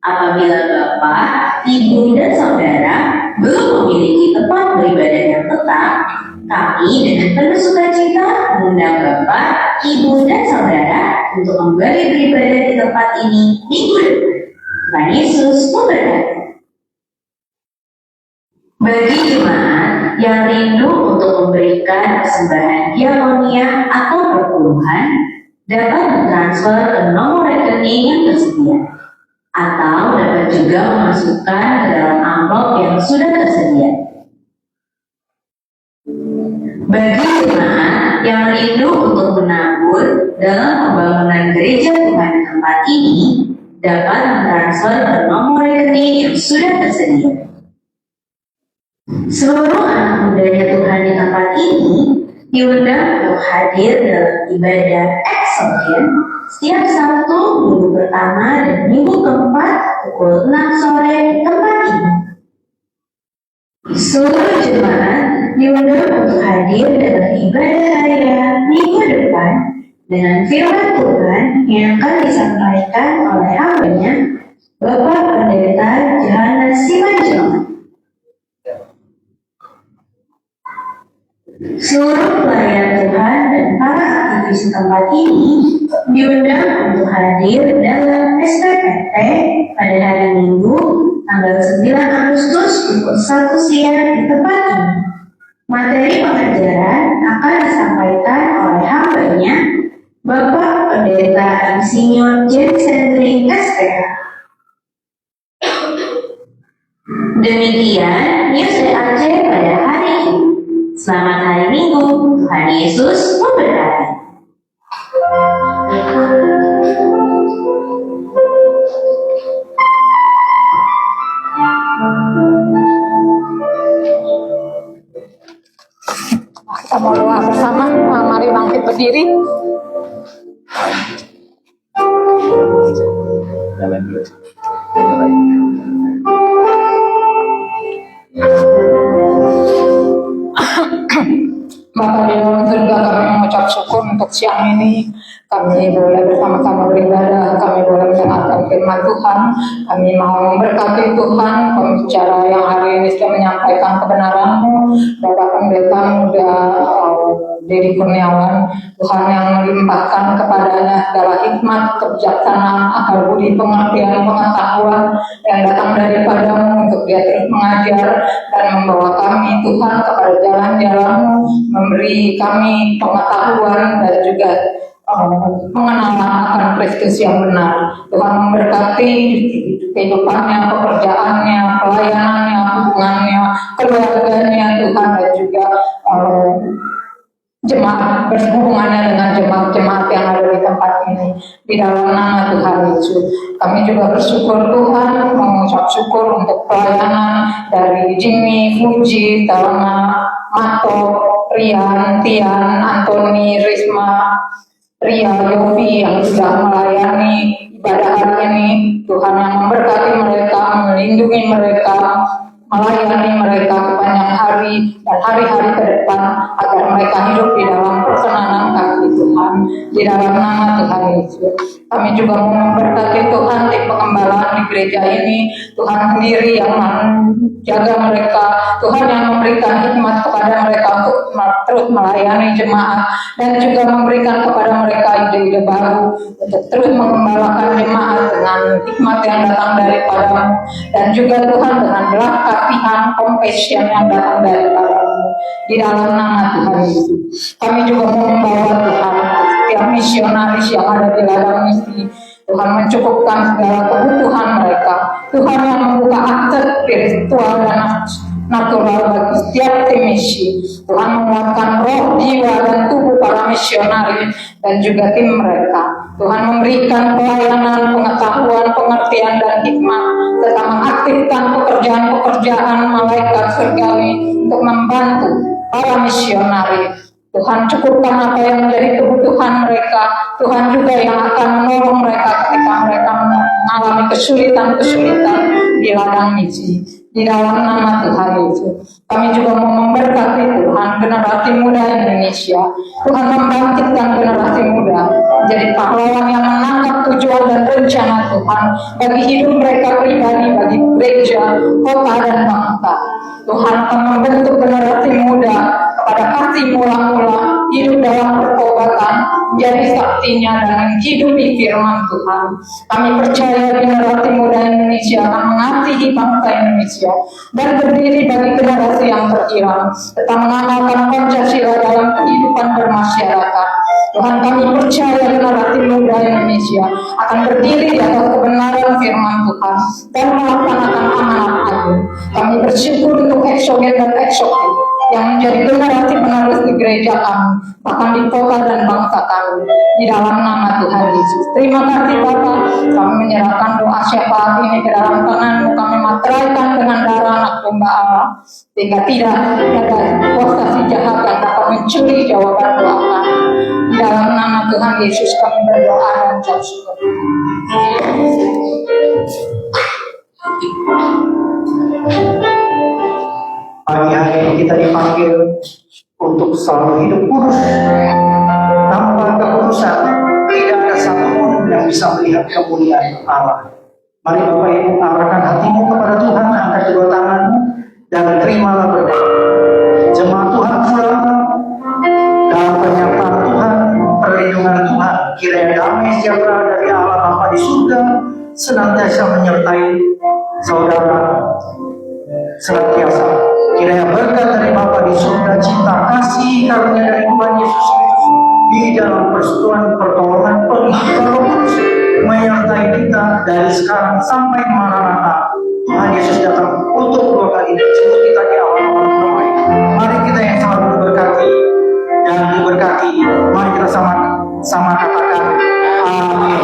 Apabila Bapak, Ibu, dan Saudara belum memiliki tempat beribadah yang tetap, kami dengan penuh sukacita mengundang Bapak, Ibu, dan Saudara untuk kembali beribadah di tempat ini minggu depan. Tuhan Yesus memberkati. Bagi jemaat yang rindu untuk memberikan persembahan diakonia atau perpuluhan, dapat mentransfer ke nomor rekening yang tersedia, atau dapat juga memasukkan ke dalam amplop yang sudah tersedia. Bagi jemaat yang rindu untuk menabur dalam pembangunan gereja Tuhan di tempat ini, dapat mentransfer ke nomor rekening yang sudah tersedia. Seluruh anak mudanya Tuhan di tempat ini diundang untuk hadir dalam ibadah Exousion setiap Sabtu minggu pertama dan minggu keempat pukul 6 sore di tempat ini. Seluruh jemaat diundang untuk hadir dalam ibadah raya minggu depan dengan firman Tuhan yang akan disampaikan oleh hambanya Bapak Pendeta Johannes Simanjuntak. Seluruh pelayan Tuhan dan para aktivis tempat ini diundang untuk hadir dalam SPPT pada hari Minggu tanggal 9 Agustus pukul 1 siang di tempat ini. Materi pengajaran akan disampaikan oleh hambanya Bapak Pendeta Insinyur James Hendrik SPH. Demikian News DAC pada hari ini. Selamat hari Minggu, Tuhan Yesus memberkati. Kita mau doa bersama, mari bangkit berdiri. Bapa di dalam surga, kami mengucap syukur untuk siang ini. Kami boleh bersama-sama beribadah, kami boleh mendengarkan firman Tuhan. Kami mau memberkati Tuhan, pembicara yang hari ini sudah menyampaikan kebenaran-Mu. Bapak Pendeta Muda Dedi Kurniawan, Tuhan yang melimpahkan kepadanya segala hikmat, kebijaksanaan, akal budi, pengertian, pengetahuan yang datang daripada-Mu untuk dia terus mengajar dan membawa kami Tuhan kepada jalan-jalan-Mu, memberi kami pengetahuan dan juga pengenalan akan Kristus yang benar. Tuhan memberkati kehidupannya, pekerjaannya, pelayanannya, hubungannya, keluarganya Tuhan, dan juga jemaat, berhubungannya dengan jemaat-jemaat yang ada di tempat ini. Di dalam nama Tuhan Yesus, kami juga bersyukur Tuhan, mengucap syukur untuk pelayanan dari Jimmy, Fuji, Telma, Mato, Rian, Tian, Antoni, Risma, Ria, Yofi yang sudah melayani ibadah hari ini. Tuhan yang memberkati mereka, melindungi mereka, melayani mereka sepanjang hari dan hari-hari ke depan, agar mereka hidup di dalam perkenanan kaki Tuhan, di dalam nama Tuhan Yesus. Kami juga mau memberkati Tuhan di pengembalaan di gereja ini. Tuhan sendiri yang menjaga mereka, Tuhan yang memberikan hikmat kepada mereka untuk terus melayani jemaat, dan juga memberikan kepada mereka ide-ide baru untuk terus mengembalakan jemaat dengan hikmat yang datang daripada-Mu, dan juga Tuhan dengan belas kasihan, compassion yang datang daripada-Mu, di dalam nama Tuhan Yesus. Kami juga mau membawa Tuhan setiap misionaris yang ada di ladang misi. Tuhan mencukupkan segala kebutuhan mereka. Tuhan yang membuka akses spiritual dan natural bagi setiap tim misi. Tuhan menguatkan roh, jiwa, dan tubuh para misionaris dan juga tim mereka. Tuhan memberikan pelayanan, pengetahuan, pengertian, dan hikmat, serta mengaktifkan pekerjaan-pekerjaan malaikat surgawi untuk membantu para misionaris. Tuhan cukupkan apa yang menjadi kebutuhan mereka. Tuhan juga yang akan menolong mereka ketika mereka mengalami kesulitan-kesulitan di ladang misi. Di dalam nama Tuhan Yesus, kami juga mau memberkati Tuhan generasi muda Indonesia. Tuhan membangkitkan generasi muda jadi pahlawan yang menangkap tujuan dan rencana Tuhan bagi hidup mereka pribadi, bagi gereja, kota dan bangsa. Tuhan akan membentuk generasi muda kepada kasih mula-mula, hidup dalam pertobatan, menjadi saksinya dan menghidupi firman Tuhan. Kami percaya generasi muda Indonesia akan mengasihi bangsa Indonesia dan berdiri bagi generasi yang terhilang, tetap mengamalkan Pancasila dalam kehidupan bermasyarakat. Tuhan, kami percaya generasi muda Indonesia akan berdiri di atas kebenaran firman Tuhan dan melaksanakan amanat agung. Kami bersyukur untuk eksogen dan eksogen yang menjadi generasi penerus di gereja kami, bahkan di kota dan bangsa kami, di dalam nama Tuhan Yesus. Terima kasih Bapa, kami menyerahkan doa syafaat ini ke dalam tangan-Mu, kami materaikan dengan darah anak domba Allah, sehingga tidak ada kuasa si jahat yang dapat mencuri jawaban doa kami. Di dalam nama Tuhan Yesus kami berdoa dan ucap syukur. Pagi hari ini kita dipanggil untuk selalu hidup kudus. Tanpa kekudusan, tidak ada satupun yang bisa melihat kemuliaan Allah. Mari Bapak Ibu arahkan hatimu kepada Tuhan, angkat kedua tanganmu, dan terimalah berkat. Jemaat Tuhan pulang dalam penyertaan Tuhan, perlindungan Tuhan, kiranya damai sejahtera dari Allah Bapa di surga senantiasa menyertai saudara senantiasa. Kiranya berkat dari Bapa di surga, cinta kasih karunia dari Tuhan Yesus Kristus di dalam persekutuan pertolongan penghidupan Roh Kudus menyertai kita dari sekarang sampai Maranatha. Tuhan Yesus datang untuk dua kali jemput kita di awal-awal ramai. Mari kita yang selalu diberkati dan diberkati. Mari kita sama katakan amin.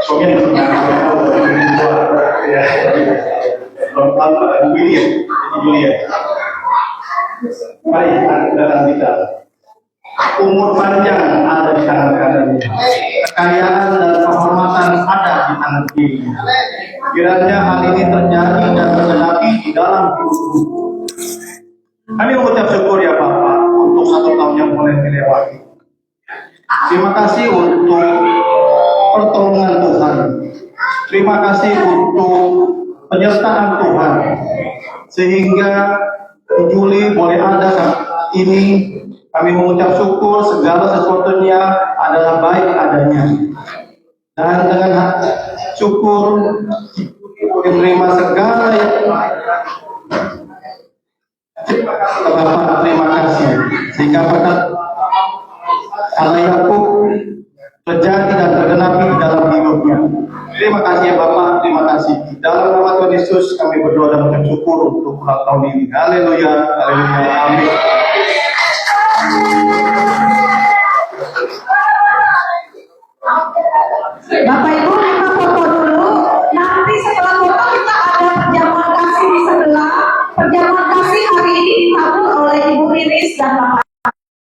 Soalnya mari kita umur panjang ada di tangan kanannya, kekayaan dan kehormatan ada di tangan kiri. Kiranya hal ini terjadi dan tergenapi di dalam hidupmu. Kami mengucap syukur ya Bapak untuk 1 tahun yang boleh dilewati. Terima kasih untuk pertolongan Tuhan. Terima kasih untuk penyertaan Tuhan. Sehingga di Juli boleh ada saat ini. Kami mengucap syukur segala sesuatunya adalah baik adanya. Dan dengan syukur boleh menerima segala yang baik. Terima kasih Bapak, terima kasih. Sehingga pada Allah Yakub terjadi dan tergenapi di dalam hidupnya. Terima kasih ya Bapak, terima kasih. Di dalam nama Tuhan Yesus kami berdoa dan mengucap syukur untuk ulang tahun ini. Haleluya, haleluya, amin. Bapak Ibu kita foto dulu. Nanti setelah foto kita ada perjamuan kasih di sebelah. Perjamuan kasih hari ini ditabur oleh Ibu Riris dan Bapak